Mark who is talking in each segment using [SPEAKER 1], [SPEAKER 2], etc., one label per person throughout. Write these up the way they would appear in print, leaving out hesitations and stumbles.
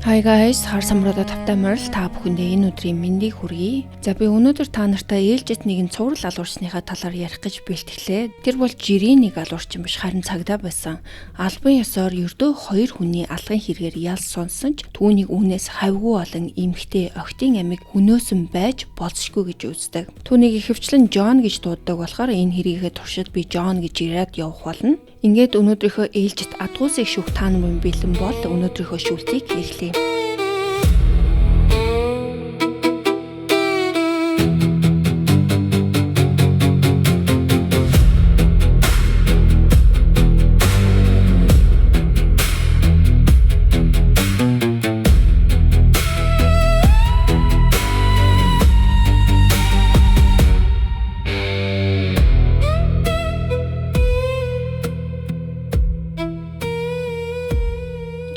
[SPEAKER 1] Hi guys, хар самруудаа тавтай морил та бүхэндээ энэ өдрийн мэндийг хүргэе. За би өнөөдөр та нартай ээлжит нэгэн цуврал алуурчныхаа талаар ярих гэж бэлтгэлээ. Тэр бол жирийн нэг алуурчин биш, харин цагдаа байсан. Албан ёсоор ердөө 2 хүний алган хэрэгээр ял сонсон ч түүнийг үүнээс хавьгүй болон эмгтэй охидын амиг хөнөөсөн байж болзошгүй гэж үздэг. Түүнийг ихэвчлэн Джон гэж дууддаг болохоор энэ хэрийгээ туршид би Джон гэж ирээд явах болно. Ингээд өнөөдрийнхөө ээлжит адгуусыг шүүх та нарын бэлэн бол өнөөдрийнхөө шүүлтийг эхлэе.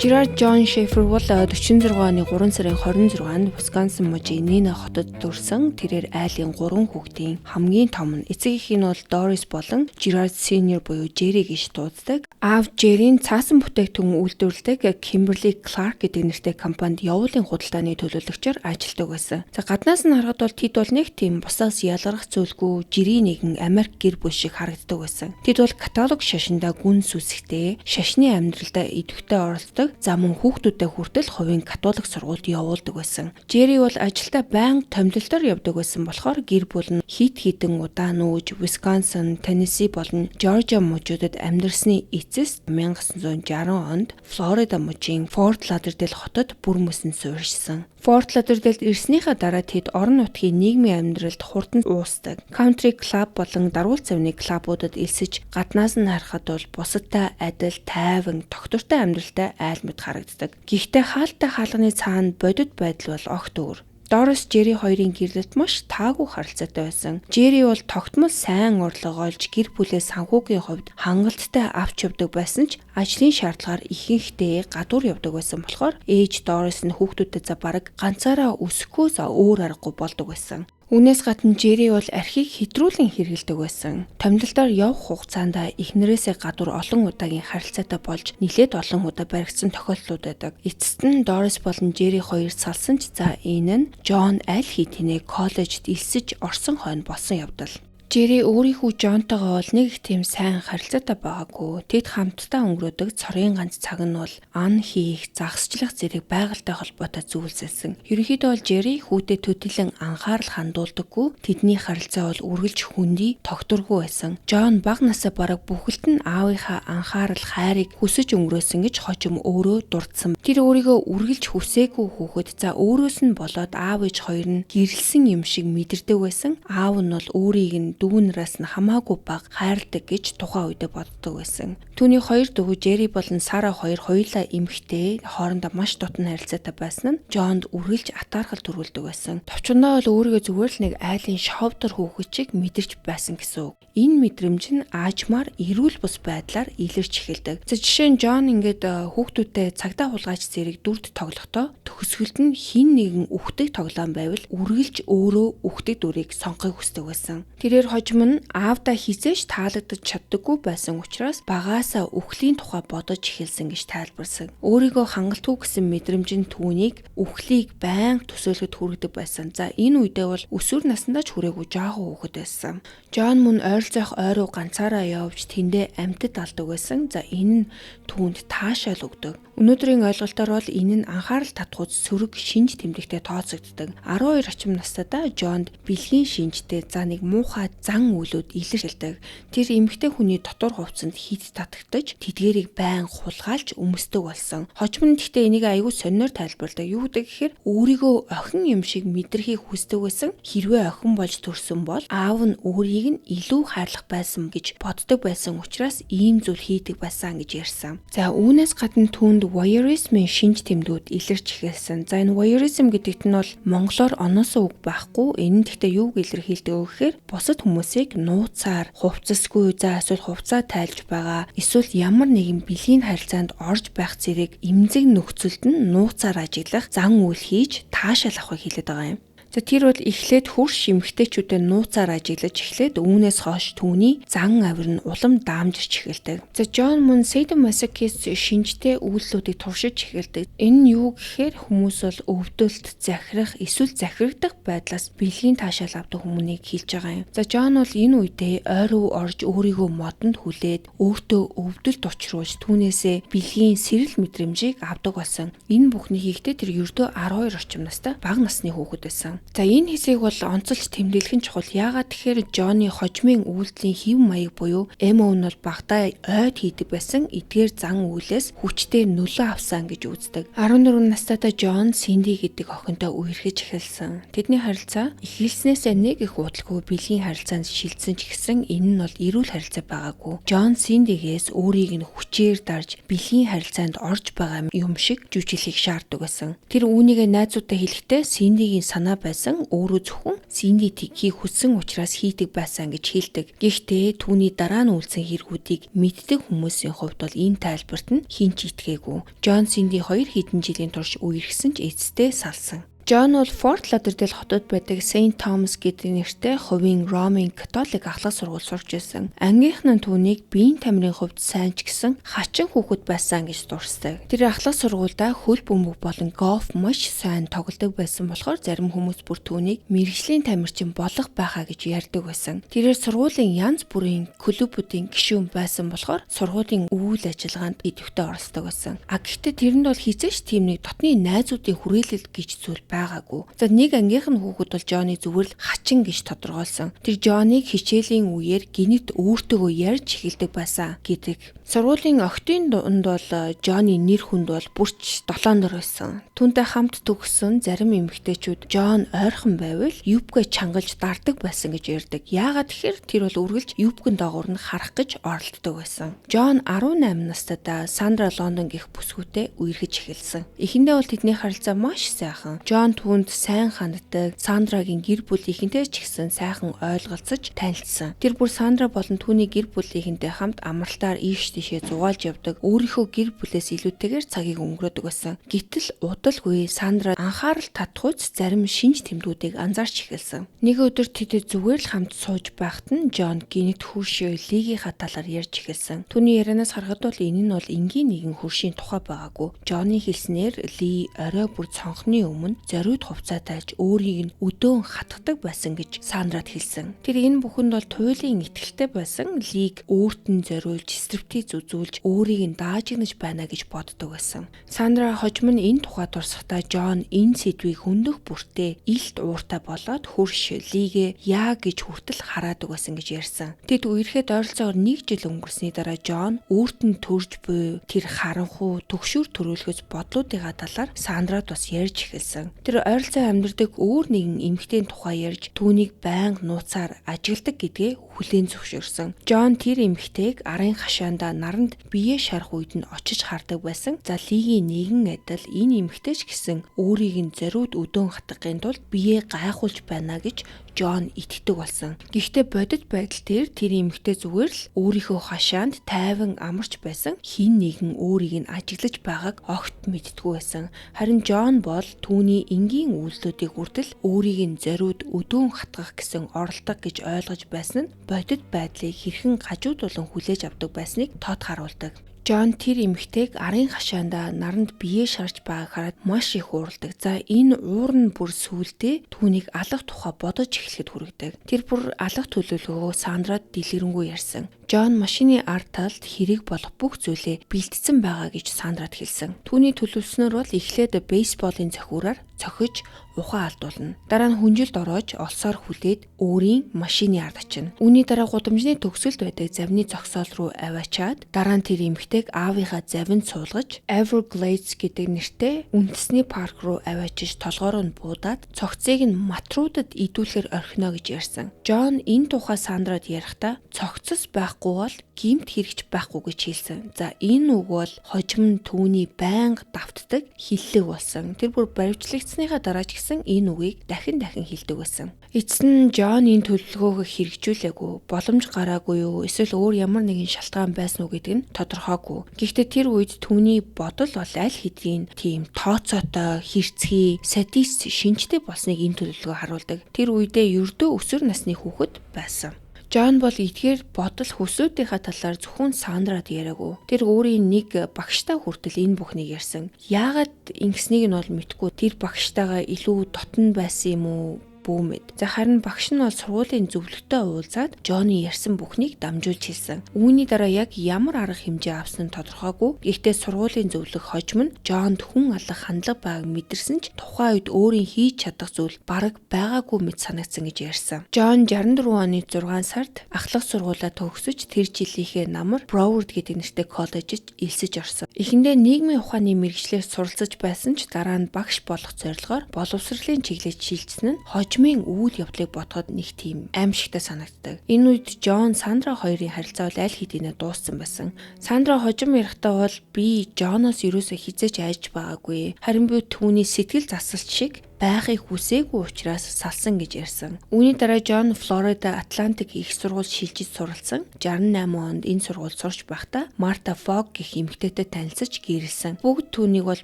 [SPEAKER 1] Gerard John Schaefer бол 46 оны 3 сарын 26-нд Wisconsin мужийн Nina хотод төрсэн. Тэрээр айлын 3 хүүхдийн хамгийн том нь. Эцэг эх нь бол Doris болон Gerard Senior буюу Jerry гэж дууддаг. Аав Jerry-ийн цаасан бүтээгдэхүүн үйлдвэрлэдэг Kimberly Clark гэдэг нэртэй компанид явуулын худалдааны төлөөлөгчөөр ажилладаг байсан. За гаднаас нь харахад бол тэд бол нэг тийм бусаас ялгарх зүйлгүй жирийн нэгэн Америк гэр бүл шиг харагддаг байсан. Тэд бол католик шашиндаа гүн сүсгтэй, шашны амьдралдаа идэвхтэй оролцдог. За мөн хүүхдүүдэд хүртэл хувийн католик сургуульд явуулдаг байсан. Jerry бол ажилдаа байнга томилолтоор явдаг байсан болохоор гэр бүл нь хит хитэн удаа нүүж Wisconsin, Tennessee болон Georgia мужуудад амьдарсны эцэст 1960 онд Флорида мужийн Fort Lauderdale хотод бүр мөсөн суурьшсан. Fort Lauderdale ирснийхаа дараа тэд орон нутгийн нийгмийн амьдралд хурдан уусдаг. Country Club болон даргуул цавны клубуудад элсэж гаднаас нь харахад бол бусадтай адил, тайван, тогтвортой амьдралтай айлмд харагддаг. Гэхдээ хаалттай хаалганы цаана бодит байдал бол огт өөр. Doris Jerry хоёрын гэрлэлт маш таагүй харилцаатай байсан. Jerry бол тогтмол сайн орлого олж гэр бүлээ санхүүгийн хувьд хангалттай авч явдаг байсан ч ажлын шаардлагаар ихэнхдээ гадуур явдаг байсан болохоор ээж Doris нь хүүхдүүдэд за бараг ганцаараа өсөхгүй за өөр аргагүй болдог байсан. Үүнээс гадна Jerry бол архийг хэтрүүлэн хэрэгэлдэг байсан. Томилолтоор явах хугацаанд эхнэрээсээ гадуур олон удаагийн харилцаатай болж нэлээд олон удаа баригдсан тохиолдлууд байдаг. Эцэст нь Doris болон Jerry хоёр салсан ч за энэ нь John аль хэдийнэ коллежид элсэж орсон хойно болсон явдал. Jerry өөрийнхөө John-тойгоо бол нэг их тийм сайн харилцаатай байгаагүй. Тэд хамтдаа өнгөрөөдөг цорын ганц цаг нь бол ан хийх, загасчлах зэрэг байгальтай холбоотой зүйлсэлсэн. Ерөнхийдөө бол Jerry хүүдэд төдийлөн анхаарал хандуулдаггүй. Тэдний харилцаа бол үргэлж хүндий, тогтворгүй байсан. John бага насаа бараг бүхэлд нь аавынхаа анхаарал, хайрыг хүсэж өнгөрөөсөн гэж хожим өөрөө дурдсан. Тэр өөрийгөө үргэлж хүсээгүй хүүхэд за өөрөөс нь болоод аав ээж хоёр нь гэрэлсэн юм шиг мэдэрдэг байсан. Аав нь бол өөрийг нь дүүнээс нь хамаагүй бага хайрладаг гэж тухайн үедээ боддог байсан. Түүний хоёр дүү Jerry болон Sarah хоёулаа эмэгтэй, хоорондоо маш дотн харилцаатай байсан нь John-д үргэлж атаархал төрүүлдэг байсан. Товчондоо бол өөрийгөө зүгээр л нэг айлын шовдор хүүхэд шиг мэдэрч байсан гэсэн үг. Энэ мэдрэмж нь аажмаар эрүүл бус байдлаар илэрч эхэлдэг. За жишээ нь John ингээд хүүхдүүдтэй цагдаа хулгайч зэрэг дүрд тоглохдоо төгсгөлд нь хин нэгэн үхдэг тоглоом байвал үргэлж өөрөө үхдэг дүрийг сонгохыг хүсдэг байсан. Тэрээр хожим нь аавдаа хизээш таалагдаж чаддаггүй байсан учраас багаасаа үхлийн тухай бодож эхэлсэн гэж тайлбарсан. Өөрийгөө хангалтгүй гэсэн мэдрэмж нь түүнийг үхлийг байнга төсөөлөхөд хүргэдэг байсан. За энэ үедээ бол өсвөр насндаа ч хүрээгүй жоохон хүүхэд байсан. John мөн ойролцоох ойруу ганцаараа явж тэндээ амьтад алдаг байсан. За энэ нь түүнд таашаал өгдөг. Өнөөдрийн ойлголтоор бол энэ нь анхаарал татгууц сөрөг шинж тэмдэгтэй тооцогддог. 12 орчим настайдаа John-д бэлгийн шинжтэй за нэг муухай зан үйлүүд илэрхийлдэг. Тэр эмэгтэй хүний дотор хувцсанд хит татагдаж тэдгэрийг байн хулгайлж өмсдөг болсон. Хожим нь гэхдээ энийг аягүй сониноор тайлбарладаг. Юу гэдэг гэхээр өөрийгөө охин юм шиг мэдрэхийг хүсдэг байсан. Хэрвээ охин болж төрсөн бол аав нь өөрийг нь илүү хайрлах байсан гэж боддог байсан учраас ийм зүйл хийдэг байсан гэж ярьсан. За үүнээс гадна түүнд voyeurism-ийн шинж тэмдгүүд илэрч эхэлсэн. За энэ voyeurism гэдэгт нь бол монголоор оноосоо үг байхгүй. Энэ нь гэхдээ юуг илэрхийлдэг вэ гэхээр бусад хүмүүсийг нууцаар хувцасгүй за эсвэл хувцаа тайлж байгаа эсвэл ямар нэгэн бэлгийн харилцаанд орж байх зэрэг эмзэг нөхцөлд нь нууцаар ажиглах зан үйл хийж таашаал авахыг хэлээд байгаа юм. За тэр бол эхлээд хөрш эмэгтэйчүүдэд нууцаар ажиглаж эхлээд үүнээс хойш түүний зан авир нь улам даамжирч эхэлдэг. За Жон мөн sadomasochist шинжтэй үйлдэлүүдийг туршиж эхэлдэг. Энэ нь юу гэхээр хүмүүс бол өвдөлт, захирах, эсвэл захирагдах байдлаас бэлгийн таашаал авдаг хүмүүнийг хэлж байгаа юм. За Жон бол энэ үедээ ойр руу орж өөрийгөө модонд хүлээд өөртөө өвдөлт учруулж түүнээсээ бэлгийн сэрэл мэдрэмжийг авдаг болсон. Энэ бүхний хийхдээ тэр ердөө 12 орчим настай бага насны хүүхэд байсан. За энэ хэсгийг бол онцолж тэмдэглэх нь чухал. Яагаад тэгэхээр Жоны хожмын үйлдэлийн хэв маяг буюу MO нь бол багтаа ойд хийдэг байсан эдгээр зан үйлээс хүчтэй нөлөө авсан гэж үздэг. 14 настайдаа Жон Синди гэдэг охинтой үерхэж эхэлсэн. Тэдний харилцаа эхэлснээсээ нэг их удалгүй бэлгийн харилцаанд шилжсэн ч гэсэн энэ нь бол эрүүл харилцаа байгаагүй. Жон Синдигээс өөрийг нь хүчээр дарж бэлгийн харилцаанд орж байгаа юм шиг жүжиглэхийг шаарддаг байсан. Тэр үүнийгээ найзуудаа хэлэхдээ Синдигийн санаа байсан өөрөө зөвхөн Синди тгийхийг хүссэн учраас хийдэг байсан гэж хэлдэг. Гэхдээ түүний дараа нь үйлсэн хэрэгүүдийг мэддэг хүмүүсийн хувьд бол энэ тайлбарт нь хинч итгээгүй. Жон Синди 2 хэдэн жилийн турш үерхсэн ч эцэстээ салсан. Жон бол Форт Лодердейл хотод байдаг Saint Thomas гэдэг нэртэй хувийн Ромын католик ахлах сургууль сурч байсан. Ангийнхан нь түүнийг биеийн тамирын хувьд сайн ч гэсэн хачин хүүхэд байсан гэж дурсдаг. Тэр ахлах сургуульдаа хөл бөмбөг болон гольф маш сайн тоглодог байсан болохоор зарим хүмүүс бүр түүнийг мэргэжлийн тамирчин болох байхаа гэж ярьдаг байсан. Тэрээр сургуулийн янз бүрийн клубүүдийн гишүүн байсан болохоор сургуулийн үйл ажиллагаанд идэвхтэй оролцдог байсан. Гэхдээ тэрэнд бол хизээч тийм нэг дотны найзуудын хүрээлэл гэж зүйл байгаагүй. За нэг ангийнхан хүүхэд бол Жоныг зүгээр л хачин гэж тодорхойлсон. Тэр Жоныг хичээлийн үеэр гинэт өөртөөгөө ярьж эхэлдэг байсан гэдэг. Сургуулийн охидын дунд бол Жоны нэр хүнд бол бүрч 7 дор байсан. Түүнтэй хамт төгссөн зарим эмэгтэйчүүд Жон ойрхон байвал юбкэ чангалж дардаг байсан гэж ярьдаг. Яагаад тэгэхээр тэр бол үргэлж юбкэн доогуур нь харах гэж оролддог байсан. Жон 18 настайдаа Сандра Лондон гэх бүсгүйтэй үерхэж эхэлсэн. Эхэндээ бол тэдний харилцаа маш сайхан. Жон түүнд сайн ханддаг. Сандрагийн гэр бүлийнхэнтэй ч гэсэн сайхан ойлголцож танилцсан. Тэр бүр Сандра болон түүний гэр бүлийнхэнтэй хамт амралтаар ийш тийшээ зугаалж явдаг. Өөрийнхөө гэр бүлээс илүүтэйгээр цагийг өнгөрөөдөг байсан. Гэтэл удалгүй Сандра анхаарал татахуйц зарим шинж тэмдгүүдийг анзаарч эхэлсэн. Нэг өдөр тэд зүгээр л хамт сууж байхад нь Жон гинэт хөршөө Лигийнхаа талаар ярьж эхэлсэн. Түүний ярианаас харахад бол энэ нь бол энгийн нэгэн хөршийн тухай байгаагүй. Жоны хэлснээр Ли орой бүр цонхны өмнө зориуд хувцас тааж өөрийг нь өдөөн хатгадаг байсан гэж Сандрад хэлсэн. Тэр энэ бүхэнд бол туйлын итгэлтэй байсан. Лиг өөрт нь зориулж стриптиз үзүүлж өөрийг нь даажигнаж байна гэж боддог байсан. Сандра хожим нь энэ тухай дурсахдаа Жон энэ сэдвийг хөндөх бүртээ илт ууртай болоод хөрш Лигээ яа гэж хүртэл хараадаг байсан гэж ярьсан. Тэд үерхэд ойролцоогоор 1 жил өнгөрсний дараа Жон өөрт нь төрж буй тэр харанхуй төгшүүр төрүүлэхөөс бодлуудынхаа талаар Сандрад бас ярьж эхэлсэн. Тэр ойролцоо амьдардаг өөр нэгэн эмэгтэйн тухай ярьж түүнийг байнга нууцаар ажигладаг гэдгээ хүлээн зөвшөөрсөн. Жон тэр эмэгтэйг арын хашаанда наранд бие шарах үед нь очиж хардаг байсан. За Лигийн нэгэн адил энэ эмэгтэйч гэсэн өөрийг нь зориуд өдөөн хатгахын тулд бие гайхуулж байна гэж Жон итгэдэг болсон. Гэхдээ бодит байдал тэр эмэгтэй зүгээр л өөрийнхөө хашаанд тайван амарч байсан. Хин нэгэн өөрийг нь ажиглаж байгааг огт мэддэггүй байсан. Харин Жон бол түүний энгийн үйлдэлүүдийг хүртэл өөрийг нь зориуд өдөөн хатгах гэсэн оролдог гэж ойлгож байсан нь бодит байдлыг хэрхэн гажуудуулан хүлээж авдаг байсныг тод харуулдаг. Жон тэр эмэгтэйг арын хашаанда наранд бие шарж байгааг хараад маш их уурладаг. За энэ уур нь бүр сүулдэ түүнийг алах тухай бодож эхлэхэд хүргэдэг. Тэр бүр алах төлөвлөгөөгөө Сандрад дэлгэрэнгүй ярьсан. Жон машины ард талд хэрэг болох бүх зүйлээ бэлтцсэн байгаа гэж Сандрад хэлсэн. Түүний төлөвлөснөр бол эхлээд бейсболын цохиураар цохиж ухаан алдуулна. Дараа нь хүнжилд ороож олсоор хүлээд өөрийн машины ард очино. Үүний дараа гудамжны төгсөлд байдаг завны зогсоол руу аваачаад дараа нь тэр эмэгтэйг аавынхаа завинд суулгаж Everglades гэдэг нэртэй үндэсний парк руу аваачиж толгоороо нь буудаад цогцыг нь матруудад идүүлэхээр орхино гэж ярьсан. Жон энэ тухай Сандрад ярихдаа цогцос байхгүй бол гэмт хэрэгч байхгүй гэж хэлсэн. За энэ үг бол хожим түүний байнга давтдаг хиллэг болсон. Тэр бүр баривчлагдсныхаа дараа ч гэсэн энэ үгийг дахин хэлдэг байсан. Эцэст нь Жон энэ төлөвлөгөөгөө хэрэгжүүлээгүй, боломж гараагүй юу, эсвэл өөр ямар нэгэн шалтгаан байсан уу гэдэг нь тодорхойгүй. Гэхдээ тэр үед түүний бодол бол аль хэдийн тийм тооцоотой, хэрцгий, садист шинжтэй болсныг энэ төлөвлөгөө харуулдаг. Тэр үедээ ердөө өсвөр насны хүүхэд байсан. Жон бол эдгээр бодол хүсүүдийнхаа талаар зөвхөн Сандрад яриаггүй. Тэр өөрийн нэг багштай хүртэл энэ бүхнийг ярьсан. Яагаад ингэснийг нь бол мэдэхгүй. Тэр багштайгаа илүү дотн байсан юм уу? Бүүмэд. За харин багш нь бол сургуулийн зөвлөгтэй уулзаад Жоны ярьсан бүхнийг дамжуулж хэлсэн. Үүний дараа яг ямар арга хэмжээ авсан нь тодорхойгүй. Гэхдээ сургуулийн зөвлөх хожим нь Жонд хүн алах хандлага байгааг мэдэрсэн ч тухайн үед өөрийн хийж чадах зүйл бараг байгаагүй мэт санагдсан гэж ярьсан. Жон 64 оны 6 сард ахлах сургуулаа төгсөж тэр жилийнхээ намар Broward гэдэг нэртэй коллежид элсэж орсон. Эхэндээ нийгмийн ухааны мэргэжлээр суралцаж байсан ч дараа нь багш болох зорилгоор боловсролын чиглэлд шилжсэн нь хожимын үйл явдлыг бодоход нэг тийм аимшигтай санагддаг. Энэ үед Жон Сандра хоёрын харилцаа бол аль хэдийнэ дууссан байсан. Сандра хожим ярихдаа бол би Жоноос ерөөсөө хизээж айж байгаагүй. Харин би түүний сэтгэл засалт шиг байхыг хүсээгүй учраас салсан гэж ярьсан. Үүний дараа Жон Флорида Атлантик их сургуульд шилжиж суралцсан. 68 онд энэ сургуульд сурч байхдаа Марта Фог гэх эмэгтэйтэй танилцаж гэрэлсэн. Бүгд түүнийг бол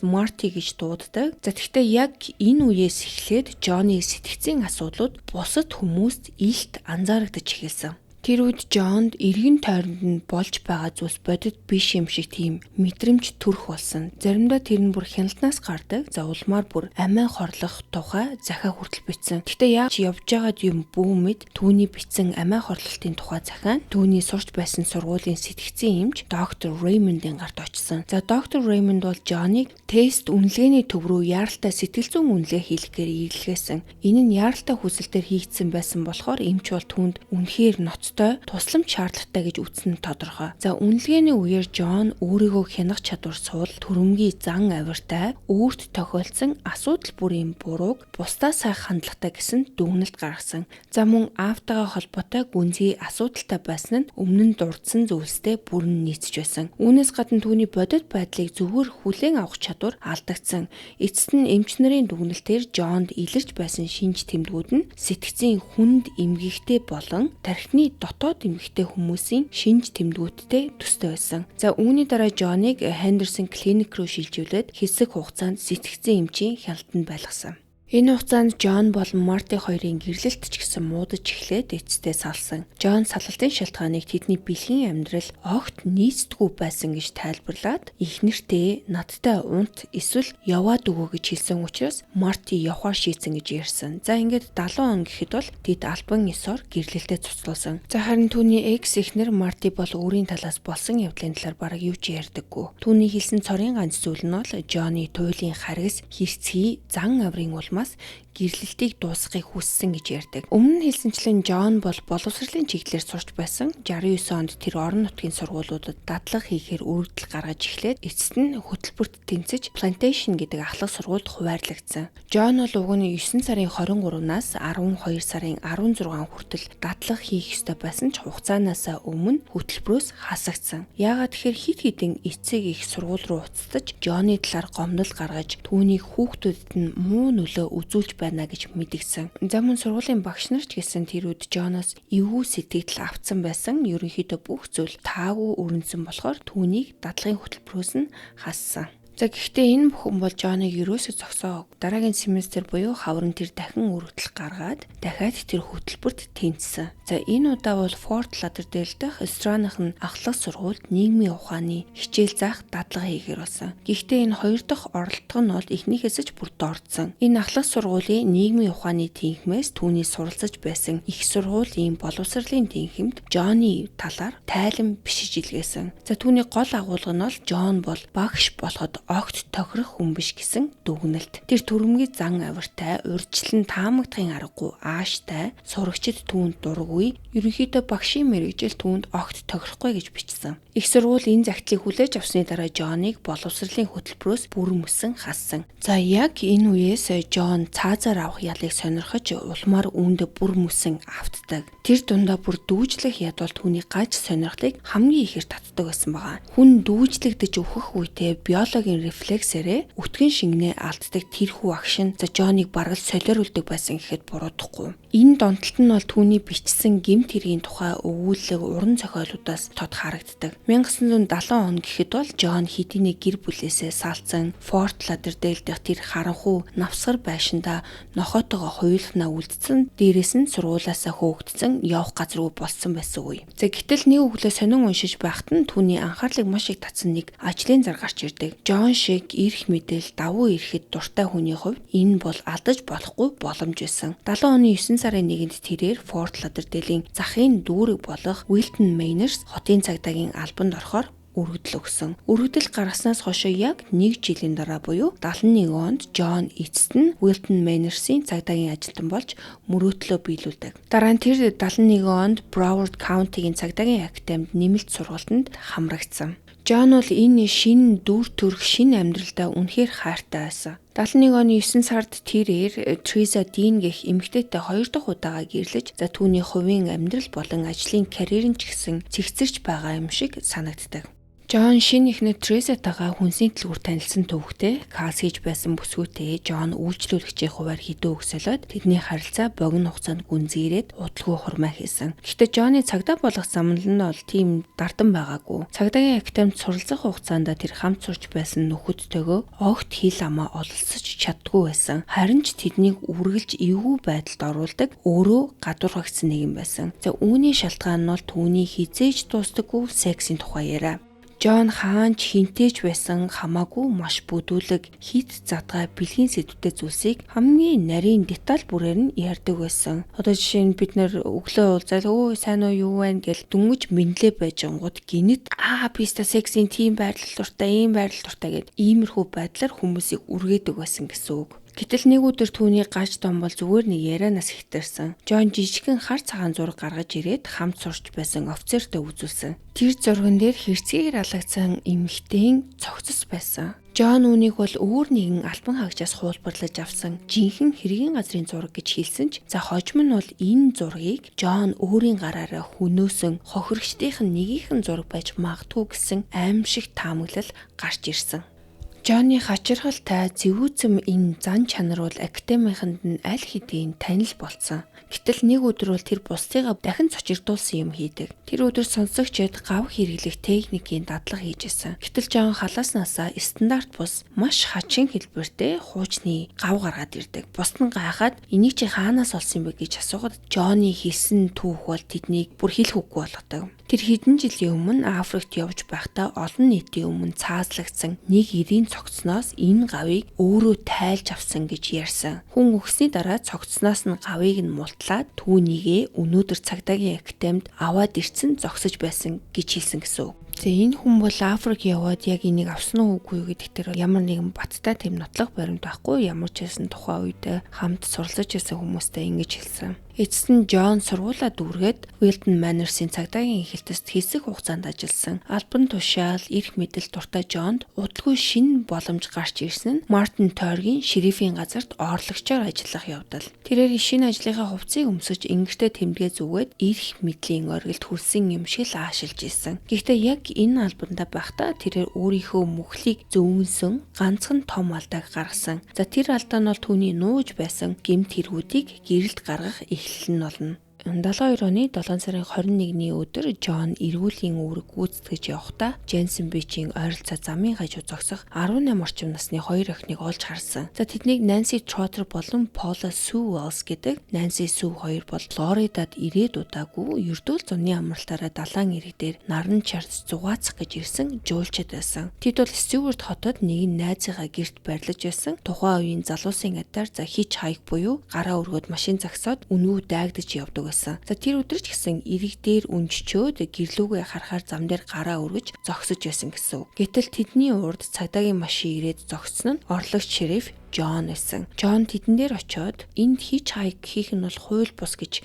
[SPEAKER 1] Марти гэж дууддаг. За тэгвэл яг энэ үеэс эхлээд Жоны сэтгцийн асуудлууд бусад хүмүүст илт анзаарагдаж эхэлсэн. Тэр үед Жонд эргэн тойронд нь болж байгаа зүйлс бодит биш юм шиг тийм мэдрэмж төрөх болсон. Заримдаа тэр нь бүр хяналтнаас гардаг. За улмаар бүр амиа хорлох тухай захиа хүртэл бичсэн. Гэхдээ яг явж байгаад юм бүүмэд түүний бичсэн амиа хорлолтын тухай захиа нь түүний сурч байсан сургуулийн сэтгцийн эмч доктор Реймондын гарт очсон. За доктор Реймонд бол Жоныг тест үнэлгээний төв рүү яаралтай сэтгэл зүйн үнэлгээ хийлгэхээр илгээсэн. Энэ нь яаралтай хүсэлтээр хийгдсэн байсан болохоор эмч бол түүнд үнэхээр ноцтой тусламж шаардлагатай гэж үзсэн нь тодорхой. За үнэлгээний үеэр Жон өөрийгөө хянах чадвар суул, төрөмгийн зан авиртай, өөрт тохиолдсон асуудал бүрийн бурууг бусдаас сайх хандлагатай гэсэн дүгнэлт гаргасан. За мөн автагаа холбоотой гүнзгий асуудалтай байсан нь өмнө нь дурдсан зүйлстэй бүрэн нийцж байсан. Үүнээс гадна түүний бодит байдлыг зөвхөн хүлээн авах чадвар алдагдсан. Эцэст нь эмч нарын дүгнэлтээр Жонд илэрч байсан шинж тэмдгүүд нь сэтгцийн хүнд эмгэгтэй болон тархины дотоод эмгэгтэй хүмүүсийн шинж тэмдгүүдтэй төстэй байсан. За үүний дараа Жоныг Хендерсон клиник рүү шилжүүлээд хэсэг хугацаанд сэтгцийн эмчийн хяналтанд байлгасан. Энэ хугацаанд Жон болон Марти хоёрын гэрлэлт ч гэсэн муудаж эхлээд эцэстээ салсан. Жон салалтын шалтгааныг тэдний бэлгийн амьдрал огт нийцдэггүй байсан гэж тайлбарлаад их нэртэй надтай унт эсвэл яваад өгөө гэж хэлсэн учраас Марти явахаар шийдсэн гэж ярьсан. За ингээд 70 он гэхэд бол тэд албан ёсоор гэрлэлтэд цуцлуулсан. За харин түүний экс эхнэр Марти бол өөрийн талаас болсон явдлын талаар бараг юу ч ярьдаггүй. Түүний хэлсэн цорын ганц зүйл нь бол Жоны туйлын харгас хэрцгий зан авирын улмаас гэрлэлтийг дуусгахыг хүссэн гэж ярьдаг. Өмнө нь хэлсэнчлэн Жон бол боловсролын чиглэлээр сурч байсан. 69 онд тэр орон нутгийн сургуулиудад дадлага хийхээр үргэлжлэл гаргаж эхлээд эцэст нь хөтөлбөрт тэнцэж Plantation гэдэг ахлах сургуульд хуваарлагдсан. Жон бол уг нь 9 сарын 23-наас 12 сарын 16 хүртэл дадлага хийх ёстой байсан ч хугацаанаас өмнө хөтөлбөрөөс хасагдсан. Яагаад тэгэхээр хит хитэн эцэг их сургууль руу уцтаж Жоны талаар гомдол гаргаж түүнийг хүүхдүүдэд нь муу нөлөө үзүүлж байна гэж мэдгдсэн. За мөн сургуулийн багш нар ч гэсэн тэр үед Жоноос эвгүй сэтгэл авцсан байсан. Ерөнхийдөө бүх зүйл таагүй өрнөсөн болохоор түүнийг дадлагын хөтөлбөрөөс нь хассан. За гэхдээ энэ бүхэн бол Жоныг ерөөсөө зогсоог. Дараагийн семестр буюу хаврын тэр дахин өргөдөл гаргаад дахиад тэр хөтөлбөрт тэнцсэн. За энэ удаа бол Форт Лодердейл дахь Странахан ахлах сургуульд нийгмийн ухааны хичээл заах дадлага хийгээр болсон. Гэхдээ энэ хоёр дахь оролдого нь бол эхнийхээс ч бүр дордсон. Энэ ахлах сургуулийн нийгмийн ухааны тэнхмээс түүний суралцаж байсан их сургуулийн боловсролын тэнхимд Жоны талаар тайлан бишиж илгээсэн. За түүний гол агуулга нь бол Жон бол багш болоход огт тохирох хүн биш гэсэн дүгнэлт. Тэр түрэмгий зан авиртай, урьдчилан таамагдахын аргагүй ааштай, сурагчид түүнд дургүй, ерөнхийдөө багшийн мэрэгжил түүнд огт тохирохгүй гэж бичсэн. Их сургууль энэ загтлыг хүлээж авсны дараа Джоныг боловсролын хөтөлбөрөөс бүрэн мөсөн хассан. За яг энэ үеэс Джон цаазаар авах ялыг сонирхож улмаар үүндээ бүр мөсөн автдаг. Тэр дундаа бүр дүүжлэх ядуул түүний гаж сонирхлыг хамгийн ихээр татдаг байсан байгаа. Хүн дүүжлэгдэж өөхөх үедээ биологийн рефлексээрээ өтгөн шингэнээ алддаг тэрхүү агшин за Джоныг бараг солиоруулдаг байсан гэхэд буруудахгүй. Энэ донтолт нь бол түүний бичсэн гэмт хэргийн тухай өгүүлэг уран зохиолуудаас тод харагддаг. 1970 он гэхэд бол Джон хэдийнэ гэр бүлээсээ салцсан Форт Ладердейл дэх тэр харанхуй навсгар байшиндаа нохоотойгоо хуйлахнаа үлдсэн, дээрээс нь сургуулаасаа хөөгдсөн явах газар руу болсон байсан үе. За гэтэл нэг өглөө сонин уншиж байхад нь түүний анхаарлыг маш их татсан нэг ажлын зар гарч ирдэг. Джон шиг эрх мэдэл давуу ирэхэд дуртай хүний хувьд энэ бол алдаж болохгүй боломж байсан. 70 оны 9 сарын 1-нд тэрээр Форт Ладердейлийн захын дүүрэг болох Уилтон Мейнерс хотын цагдаагийн албанд орохоор өргөдөл өгсөн. Өргөдөл гаргаснаас хойш яг 1 жилийн дараа буюу 71 онд Джон эцэст нь Уилтон Мейнерсийн цагдаагийн ажилтан болж мөрөөдлөө биелүүлдэг. Дараа нь тэр 71 онд Broward County-гийн цагдаагийн академид нэмэлт сургалтанд хамрагдсан. Джон бол энэ шинэ дүр төрх шинэ амьдралдаа үнэхээр хайртай байсан. 71 оны 9 сард тэрээр Триза Дин гэх эмэгтэйтэй 2 дахь удаага гэрлэж за түүний хувийн амьдрал болон ажлын карьерын ч гэсэн цэгцэрч байгаа юм шиг санагддаг. Джон шинэ эхнэр Тризатайгаа хүнсний дэлгүүр танилцсан төвхтэй Кас хийж байсан бүсгүйтэй Джон үйлчлүүлэгчийн хуваар хэдэн өгсөлөд тэдний харилцаа богино хугацаанд гүнзгийрээд удалгүй хурмаа хийсэн. Гэхдээ Джоны цагдаа болох замнал нь бол тийм дардан байгаагүй. Цагдаагийн академид суралцах хугацаанд тэр хамт сурч байсан нөхөдтэйгөө огт хил амаа ололцож чаддгүй байсан. Харин ч тэднийг үргэлж эвгүй байдалд оруулдаг өөрөө гадуурхагдсан нэг юм байсан. За үүний шалтгаан нь бол түүний хизээж дуустдаггүй сексийн тухай яриа. Джон хаанч хинтээч байсан хамаагүй маш бүдүүлэг хит задгай бэлгийн сэдвтэй зүйлсийг хамгийн нарийн деталь бүрээр нь ярьдаг байсан. Одоо жишээ нь бид нэр өглөө уулзаад өө сайн уу юу вэ гэл дүнгэж мэдлээ байж гингууд гинэт писта сексийн тийм байрлал дуртай, ийм байрлал дуртай гэд иймэрхүү байдлаар хүмүүсийг үргээдэг байсан гэсэн үг. Гэтэл нэг өдөр түүний гаж том бол зүгээр нэг ярианаас хитэрсэн. Джон жижигхэн хар цагаан зураг гаргаж ирээд хамт сурч байсан офицертэй үзүүлсэн. Тэр зурган дээр хэрцгийгээр алгацсан эмэгтэйн цогцос байсан. Джон үүнийг бол өөр нэгэн альбан хаагчаас хуулбарлаж авсан жинхэнэ хэргийн газрын зураг гэж хэлсэн ч за хожим нь бол энэ зургийг Джон өөрийн гараараа хөнөөсөн хохирогчдын нэгийнхэн зураг байж магадгүй гэсэн аимшиг таамаглал гарч ирсэн. Джонny хачирхалтай зэвүүцэм энэ зан чанар бол академийнханд нь аль хэдийн танил болцсон. Гэтэл нэг өдөр бол тэр бусдыгаа дахин цочирдуулсан юм хийдэг. Тэр өдөр сонсогчид гав хэрэглэх техникийн дадлага хийжсэн. Гэтэл Джон халааснасаа стандарт бус маш хачин хэлбэртэй хуучны гав гаргаад ирдэг. Бусд нь гайхаад энийг чи хаанаас олсон бэ гэж асуухад Джонny хэлсэн түүх бол тэднийг бүр хэлэх үггүй болгодог. Тэр хэдэн жилийн өмнө Африкт явж байхдаа олон нийтийн өмнө цаазлагдсан нэг ирийн цогцсноос энэ гавыг өөрөө тайлж авсан гэж ярьсан. Хүн өгсний дараа цогцсноос нь гавыг нь мултлаад түүнийгээ өнөөдөр цагдаагийн академид аваад ирсэн зогсож байсан гэж хэлсэн гэсэн үг. Тэгээ энэ хүн бол Африк яваад яг энийг авсан уу үгүй юу гэдэг дээр ямар нэгэн баттай тэм нотлох баримт байхгүй. Ямар ч байсан тухайн үед хамт суралцаж байсан хүмүүстэй ингэж хэлсэн. Эцэст нь Джон сургуулаа дүүргээд Уилтон Мейнерсийн цагдаагийн эхлэлтэст хэсэг хугацаанд ажилласан. Албан тушаал, эрх мэдэл дуртай Джонд удалгүй шинэ боломж гарч ирсэн нь Мартин Тойргийн шерифийн газарт орлогчоор ажиллах явдал. Тэрээр шинэ ажлынхаа хувцсыг өмсөж ингэртэй тэмдэгэ зүгээд эрх мэдлийн оргилд хүрсэн юм шиг л аашилж исэн. Гэхдээ яг энэ албандаа байхдаа тэрээр өөрийнхөө мөхлийг зөөнсөн ганцхан том алдааг гаргасан. За тэр алдаа нь бол түүний нууж байсан гэмт хэргүүдийг гэрэлд гаргах эхлэл нь болно. 72 оны 7 сарын 21-ний өдөр Джон эргүүлийн үүрэг гүйцэтгэж явахдаа Jensen Beach-ийн ойролцоо замын хажуу зогсох 18 орчим насны хоёр охиныг олж харсан. За тэднийг Nancy Trotter болон Paula Sue Wells гэдэг. Nancy Sue хоёр бол Флоридад ирээд удаагүй ердөөл зуны амралтаараа далайн ирэг дээр наран чарж зугаацах гэж ирсэн жуулчид байсан. Тэд бол Stewart хотод нэгэн найзынхаа гэрт байрлаж байсан. Тухайн үеийн залуусын адаар за хич хайк буюу гараа өргөд машин зогсоод үнгүй дайгдаж явдаг. байсан. За тэр өдөр ч гэсэн эрэг дээр үнжчөөд гэрлүүгээ харахаар зам дээр гараа өргөж зогсож байсан гэсэн үг. Гэтэл тэдний урд цагдаагийн машин ирээд зогссон нь орлогч шериф Джон байсан. Джон тэдэн дээр очиод энд хич хайк хийх нь бол хууль бус гэж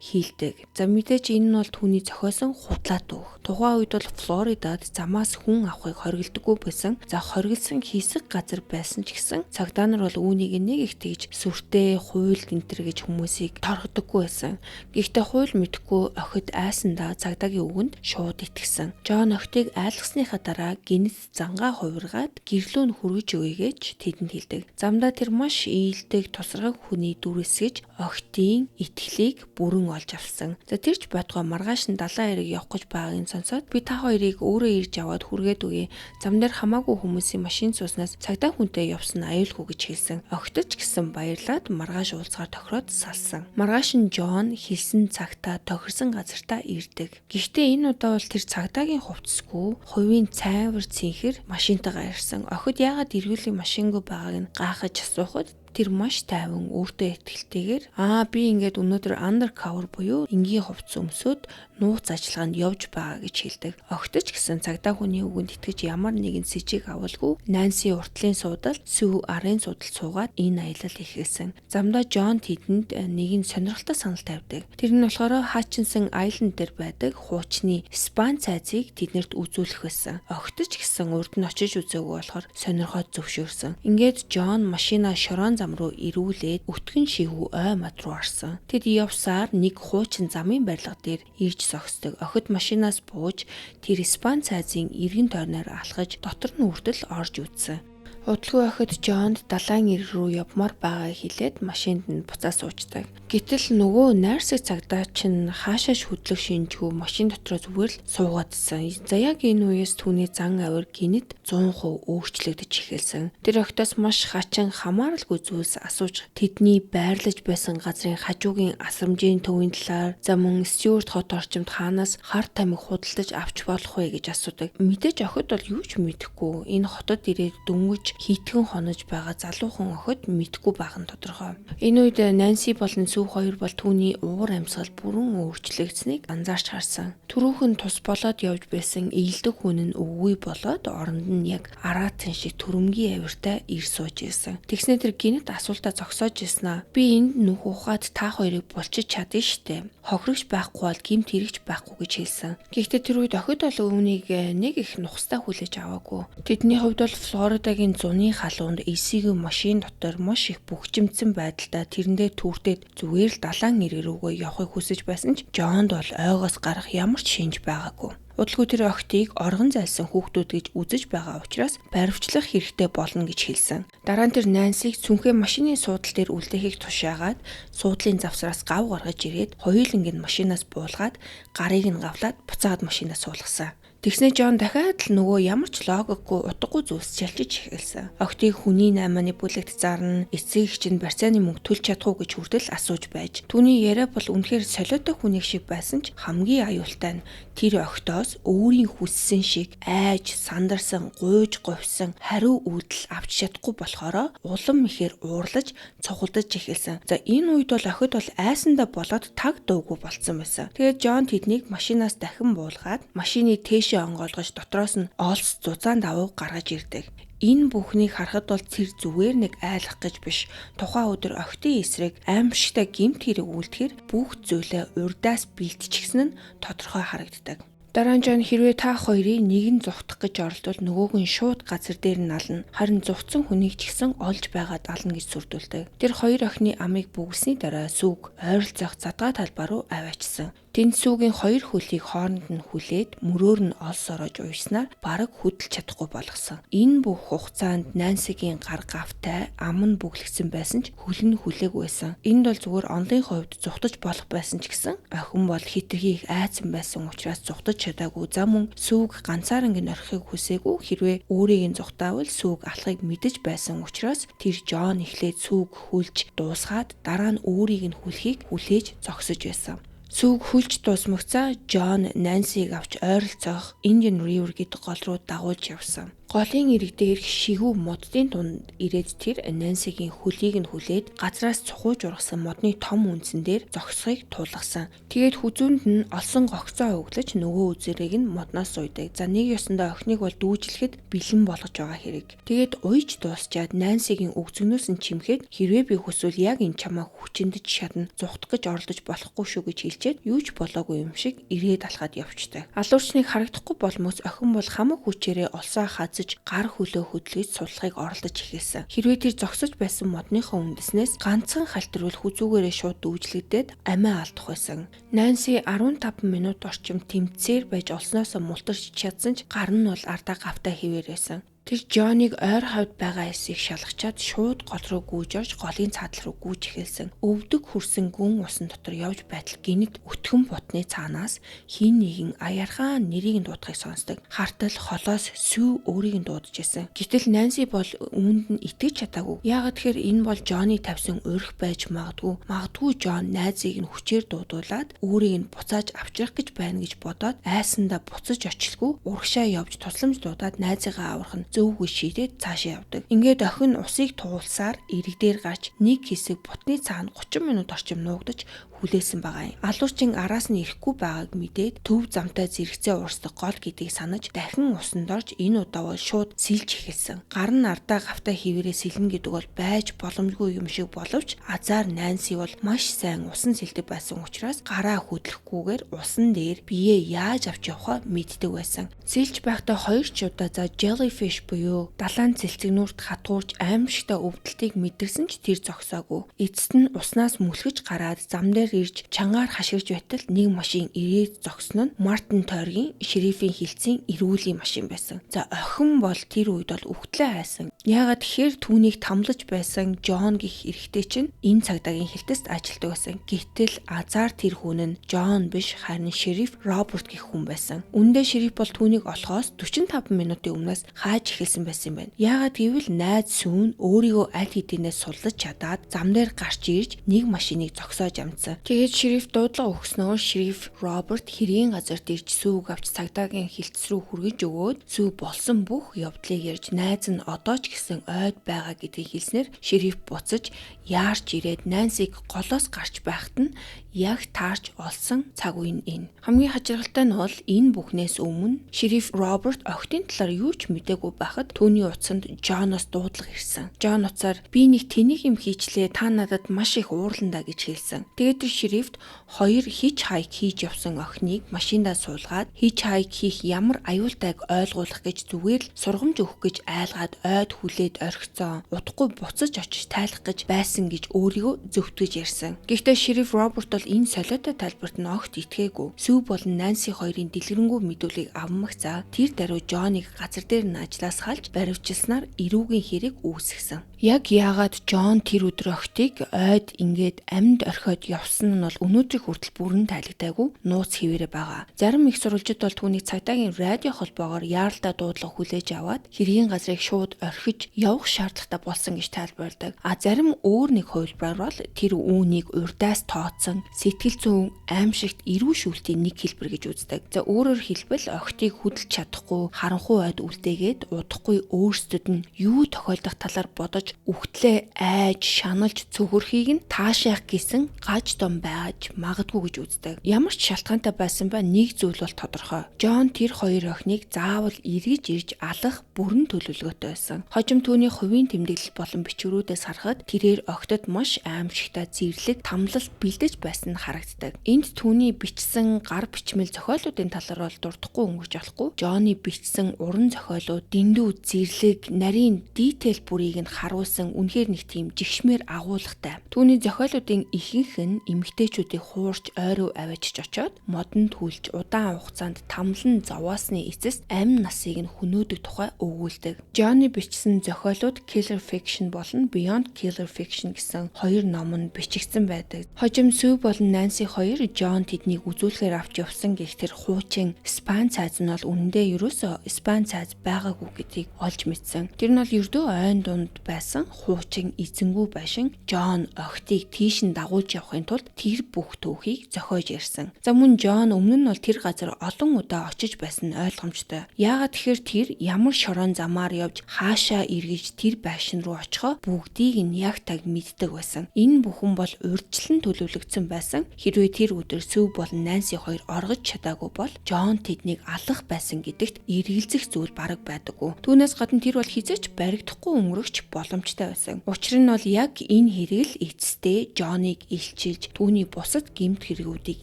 [SPEAKER 1] хийлдэг. За мэдээж энэ нь бол түүний зохиосон худлаа дүүх. Тухайн үед бол Флоридад замаас хүн авахыг хориглодоггүй байсан. За хориглосон хийсэг газар байсан ч гэсэн цагдаа нар бол үүнийг нэг их тэгж сүртэй хууль гэнтэр гэж хүмүүсийг торгодоггүй байсан. Гэхдээ хууль мэдэхгүй охид айсандаа цагдаагийн үгэнд шууд итгэсэн. Джон охидыг айлгасныхаа дараа гинэт зангаа хувиргаад гэрлөө нь хүргэж өгье гэж тэдэнд хэлдэг. Замдаа тэр маш ийдэг тусраг хүний дүрсгэж охидын итгэлийг бүрэн олж авсан. За тэрч байтугай маргааш нь далайн эрэг явах гэж байгааг сонсоод би та хоёрыг өөрөө ирж аваад хүргээд өгье. Зам дээр хамаагүй хүмүүсийн машин сууснаас цагдаа хүнтэй явсан аюулгүй гэж хэлсэн. Охидч гэсэн баярлаад маргааш уулзгаар тохироод салсан. Маргааш нь Джон хэлсэн цагтаа тохирсон газартаа ирдэг. Гэхдээ энэ удаа бол тэр цагдаагийн хувцсгүй хувийн цайвар цэнхэр машинтайгаа ирсэн. Охид яагаад эргүүлийн машингүй байгааг нь гайхаж асуухад тэр маш тайван өөртөө ихтэйгээр би ингээд өнөөдөр undercover буюу энгийн хувцас өмсөд нууц ажиллагаанд явж байгаа гэж хэлдэг. Охидч гэсэн цагдаа хүний үгэнд итгэж ямар нэгэн сэжиг авалгүй Нанси уртлын суудал Сүү арын суудал суугаад энэ аялал ихэлсэн. Замдаа Джон тэдэнд нэгэн сонирхолтой санал тавьдаг. Тэр нь болохоор Hutchinson Island дээр байдаг хуучны Спан цайзыг тэднэрт үзүүлэх байсан. Охидч гэсэн урд нь очиж үзээгүй болохоор сонирхоод зөвшөөрсөн. Ингээд Джон машинаа шорон зам руу ирүүлээд өтгөн шигүү ой мод руу орсон. Тэд явсаар нэг хуучин замын барилга дээр ирж зогсдог. Охид машинаас бууж тэр Спан цайзын эргэн тойрноор алхаж дотор нь хүртэл орж үзсэн. Удалгүй охид Джонд далайн эрэг рүү явмаар байгааг хэлээд машинд нь буцаа суучдаг. Гэтэл нөгөө найрсаг цагдаа чинь хаашааш хөдлөх шинжгүй машин дотроо зүгээр л суугаадсан. За яг энэ үеэс түүний зан авир гинэт 100% өөрчлөгдөж эхэлсэн. Тэр охидоос маш хачин хамааралгүй зүйлс асууж тэдний байрлаж байсан газрын хажуугийн асрамжийн төвийн талаар за мөн Стюарт хот орчимд хаанаас хар тамхи худалдаж авч болох вэ гэж асуудаг. Мэдээж охид бол юу ч мэдэхгүй. Энэ хотод ирээд дөнгөж хийтгэн хонож байгаа залуухан охид мэдгүй байх нь тодорхой. Энэ үед Нанси болон Сүү хоёр бол түүний уур амьсгал бүрэн өөрчлөгдсөнийг анзаарч харсан. Түрүүхэн тус болоод явж байсан ээлдэг хүн нь өвгүй болоод оронд нь яг араатан шиг түрэмгийн авиртай ир сууж ирсэн. Тэгснэ тэр гинэт асуултаа зогсоож ирсэн. Би энд нүх ухаад та хоёрыг булчиж чадна штэ. Хохирогч байхгүй бол гимт хэрэгч байхгүй гэж хэлсэн. Гэхдээ тэр үед охид бол өвнийг нэг их нухстай хүлээж аваагүй. Тэдний хувьд бол Флоридагийн зуны халуунд эсигийн машин дотор маш их бөхчимдсэн байдалтай тэрэндээ түүртээд зүгээр л далайн эрэг рүүгээ явахыг хүсэж байсан ч Джонд бол ойгоос гарах ямар ч шинж байгаагүй. Удалгүй тэр охидыг оргон зайлсан хүүхдүүд гэж үзэж байгаа учраас баривчлах хэрэгтэй болно гэж хэлсэн. Дараа нь тэр Нансиг цүнхээ машины суудал дээр үлдээхийг тушаагаад суудлын завсраас гав гаргаж ирээд хоёуланг нь машинаас буулгаад гарыг нь гавлаад буцаад машинаас суулгасан. Тэгснэ Джон дахиад л нөгөө ямар ч логикгүй утгагүй зүйлс шалжиж эхэлсэн. Охидыг хүний наймааны бүлэгт зарна, эцэг их чинь барьцааны мөнгө төлж чадах уу гэж хүртэл асууж байж. Түүний яриа бол үнэхээр солиотой хүнийг шиг байсан ч хамгийн аюултай нь тэр охидоос өөрийн хүссэн шиг айж, сандарсан, гуйж говьсан хариу үйлдэл авч чадахгүй болохоор улам ихээр уурлаж, цугулдаж эхэлсэн. За энэ үед бол охид бол айсандаа болоод таг дуугүй болцсон байсан. Тэгээд Джон тэднийг машинаас дахин буулгаад машины онгоолгож дотроос нь олс зузаан давуу гаргаж ирдэг. Энэ бүхнийг харахад бол тэр зүгээр нэг айлах гэж биш. Тухайн өдөр охидын эсрэг аимшигтай гэмт хэрэг үлдэхээр бүх зүйлээ урдаас бэлтчихсэн нь тодорхой харагддаг. Дараа нь Джон хэрвээ та хоёрыг нэгэн зүхтах гэж оролдвол нөгөөг нь шууд газар дээр нь ална. Харин зүхтсан хүнийг ч гэсэн олж байгаад ална гэж сүрдүүлдэг. Тэр хоёр охины амийг бүгэсний дараа Сүг ойролцоох задгаа талбай руу аваачсан. Тэнд Сүгийн хоёр хөлийг хооронд нь хүлээд мөрөөр нь олс ороож уйснаар бараг хөдөлж чадахгүй болгосон. Энэ бүх хугацаанд Нансигийн гар гавтай ам нь бүглэгдсэн байсан ч хөл нь хүлээгүй байсан. Энд бол зүгээр онлын хувьд зүхтаж болох байсан ч гэсэн охин бол хитрхи их айцсан байсан учраас зүхтаж чадаагүй. За мөн Сүг ганцаараа ингэ орхихыг хүсээгүй. Хэрвээ өөрийг нь зүхтаавал Сүг алахыг мэдэж байсан учраас тэр Джон эхлээд Сүг хүлж дуусгаад дараа нь өөрийг нь хүлхийг хүлээж зогсож байсан. Сүг хүлж дуусмагцаа Джон Нансиг авч ойролцоох Indian River гэдэг гол руу дагуулж явсан. Голын ирэг дээр шигүү моддын дунд ирээд тэр Нансигийн хөлийг нь хүлээд газраас цухууж ургасан модны том үндсэн дээр зогсохыг туулгасан. Тэгээд хүзүүнд нь олсон гогцоо өглөж нөгөө үзэрийг нь модноос уйдаг. За нэг ёсондоо охиныг бол дүүжлэхэд бэлэн болгож байгаа хэрэг. Тэгээд уйж дуусчаад Нансигийн өгзөгнөөс нь чимхэд хэрвээ би хүсвэл яг энэ чамаа хүчиндэж шатна зүхтах гэж оролдож болохгүй шүү гэж хэлчихэд юу ч болоогүй юм шиг ирээд алхаад явчихдаг. Алуурчныг харагдахгүй болмоос охин бол хамаг хүчээрээ олсоо хазаж гар хөлөө хөдлөж судлахыг оролдож эхэлсэн. Хэрвээ тэр зогсож байсан модныхоо үндэснээс ганцхан халтарвал хүзүүгээрээ шууд дүүжлэгдээд амиа алдах байсан. Нанси 15 минут орчим тэмцээр байж олсноосоо мултарч чадсан ч гар нь бол ардаа гавтаа хэвээр байсан. Тэр Жоныг ойр хавьд байгаа эсийг шалгачаад шууд гол руу гүйж орж голын цаадал руу гүйж эхэлсэн. Өвдөг хүрсэн гүн усан дотор явж байтал гинэт өтгөн бутны цаанаас хин нэгэн аярхан нэрийг нь дуудахыг сонсдог. Хартал холоос сүү өөрийг нь дуудаж исэн. Гэтэл Нанси бол үүнд нь итгэж чадаагүй. Яагаад тэгэхээр энэ бол Жоны тавьсан урих байж магадгүй. Магадгүй Жон найзыг нь хүчээр дуудуулад өөрийг нь буцааж авчрах гэж байна гэж бодоод айсандаа буцаж очихгүй урагшаа явж тусламж дуудаад найзыгаа аврах нь зөвгүй шийдээд цаашаа явдаг. Ингээд охин усыг туулсаар ирэг дээр гарч нэг хэсэг бутны цаана 30 минут орчим нуугдаж хүлээсэн байгаа юм. Алуурчин араас нь ирэхгүй байгааг мэдээд төв замтай зэрэгцээ уурсдаг гол гэдгийг санаж дахин усанд орж энэ удаа бол шууд сэлж эхэлсэн. Гар нь ардаа гавтаа хിവэрээ сэлнэ гэдэг бол байж боломжгүй юм шиг боловч азар Нанси бол маш сайн усан сэлдэг байсан учраас гараа хөдлөхгүйгээр усан дээр биеэ яаж авч явахаа мэддэг байсан. Сэлж байхдаа хоёр ч удаа за jellyfish буюу далайн цэлцэгнүүрт хатуурч аимшигтай өвдөлтийг мэдэрсэн ч тэр зогсоогүй. Эцэст нь уснаас мүлгэж гараад зам дээр ирж чангаар хашгирж байтал нэг машин ирээд зогсно нь Мартин Тойргийн шерифийн хилцэн эрүүлийн машин байсан. За охин бол тэр үед бол үхтлээ хайсан. Яагаад тэгэхээр түүнийг тамлаж байсан Жон гих эрэгтэй чинь энэ цагдаагийн хилтэст ажилладаг байсан. Гэтэл азар тэр хүн нь Жон биш харин шериф Роберт гих хүн байсан. Үндэ шериф бол түүнийг олохоос 45 минутын өмнөөс хааж эхэлсэн байсан юм байна. Яагаад гэвэл найз сүүн өөрийгөө аль хэдийнэ суллаж чадаад зам дээр гарч ирж нэг машиныг зогсоож амжсан. Тэгээд шериф дуудлага өгснөөр шериф Роберт хэргийн газарт ирж сүүг авч цагдаагийн хилцс рүү хүргэж өгөөд сүү болсон бүх явдлыг ярьж найз нь одоо ч гэсэн ойд байгаа гэдгийг хэлснээр шериф буцаж яарч ирээд Нансиг голоос гарч байхад нь яг таарч олсон цаг үе энэ. Хамгийн хачиргалтай нь бол энэ бүхнээс өмнө шериф Роберт охидын талаар юу ч мэдээгүй байхад түүний утсанд Жоноос дуудлага ирсэн. Жон уцаар би нэг тэнийг юм хийчлээ та надад маш их уурландаа гэж хэлсэн. Тэгээд тэр шерифт хоёр хич хайк хийж явсан охиныг машиндаа суулгаад хич хайк хийх ямар аюултайг ойлгуулах гэж зүгээр л сургамж өгөх гэж айлгаад ойд хүлээд орхицсон. Удахгүй буцаж очиж тайлах гэж байсан гэж өөрийгөө зөвтгөж ярьсан. Гэхдээ шериф Роберт бол энэ солиотой тайлбарт нь огт итгээгүй. Сүү болон Нанси хоёрын дэлгэрэнгүй мэдүүлгийг авмах за тэр даруй Жоныг газар дээр нь ажлаас халж баривчилснаар эрүүгийн хэрэг үүсгэсэн. Яг яагаад Жон тэр өдөр охтыг ойд ингээд амьд орхиод явсан нь бол өнөөдрийг хүртэл бүрэн тайлагдаагүй нууц хэвээрээ байгаа. Зарим их сурвалжид бол түүнийг цагдаагийн радио холбоогоор яаралтай дуудлага хүлээж аваад хэргийн газрыг шууд орхиж явах шаардлагатай болсон гэж тайлбарладаг. А зарим өөр нэг хувилбараар бол тэр үүнийг урдаас тооцсон сэтгэл зүйн аимшигт эрүү шүүлтийн нэг хэлбэр гэж үздэг. За өөрөөр хэлбэл охтыг хөдөлж чадахгүй харанхуй ойд үлдээгээд удахгүй өөрсдөд нь юу тохиолдох талаар бодож үхтлээ айж шаналж цөгөрхийг нь таашаах гэсэн гаж дом байж магадгүй гэж үздэг. Ямар ч шалтгаантай байсан ба нэг зүйл бол тодорхой. Жон тэр хоёр охиныг заавал эргэж ирж алах бүрэн төлөвлөгөөтэй байсан. Хожим түүний хувийн тэмдэглэл болон бичвэрүүдээс харахад тэрээр охтод маш аимшигтай зэрлэг тамлалт бэлдэж байсан нь харагддаг. Энд түүний бичсэн гар бичмэл зохиолуудын талаар бол дурдахгүй өнгөрч болохгүй. Жоны бичсэн уран зохиолууд дэндүү зэрлэг нарийн дийтейл бүрийг нь харуулсан үнэхээр нэг тийм жигшмээр агуулгатай. Түүний зохиолуудын ихэнх нь эмэгтэйчүүдийг хуурч ойроо аваачиж очоод модонд хүлж удаан хугацаанд тамлан зовоосны эцэст амь насыг нь хөнөөдөг тухай өгүүлдэг. Жоны бичсэн зохиолууд Killer Fiction болон Beyond Killer Fiction гэсэн хоёр ном нь бичигдсэн байдаг. Хожим Сүү болон Нанси хоёр Жон тэднийг үзүүлэхээр авч явсан гэхдээ хуучин Спан цайз нь бол үнэндээ ерөөсөө Спан цайз байгаагүй гэдгийг олж мэдсэн. Тэр нь бол ердөө ойн дунд байсан гарсан хуучин эзэнгүү байшин Жон охидыг тийш нь дагуулж явахын тулд тэр бүх түүхийг зохиож ярьсан. За мөн Жон өмнө нь бол тэр газар олон удаа очиж байсан нь ойлгомжтой. Яагаад тэгэхээр тэр ямар шорон замаар явж хаашаа эргэж тэр байшин руу очихоо бүгдийг нь яг таг мэддэг байсан. Энэ бүхэн бол урьдчилан төлөвлөгдсөн байсан. Хэрвээ тэр өдөр Сүү болон Нанси хоёр оргож чадаагүй бол Жон тэднийг алах байсан гэдэгт эргэлзэх зүйл бараг байдаггүй. Түүнээс гадна тэр бол хизээч баригдахгүй өнгөрөгч боломжтой байсан. Учир нь бол яг энэ хэрэг л эцэстээ Жоныг илчилж түүний бусад гэмт хэрэгүүдийг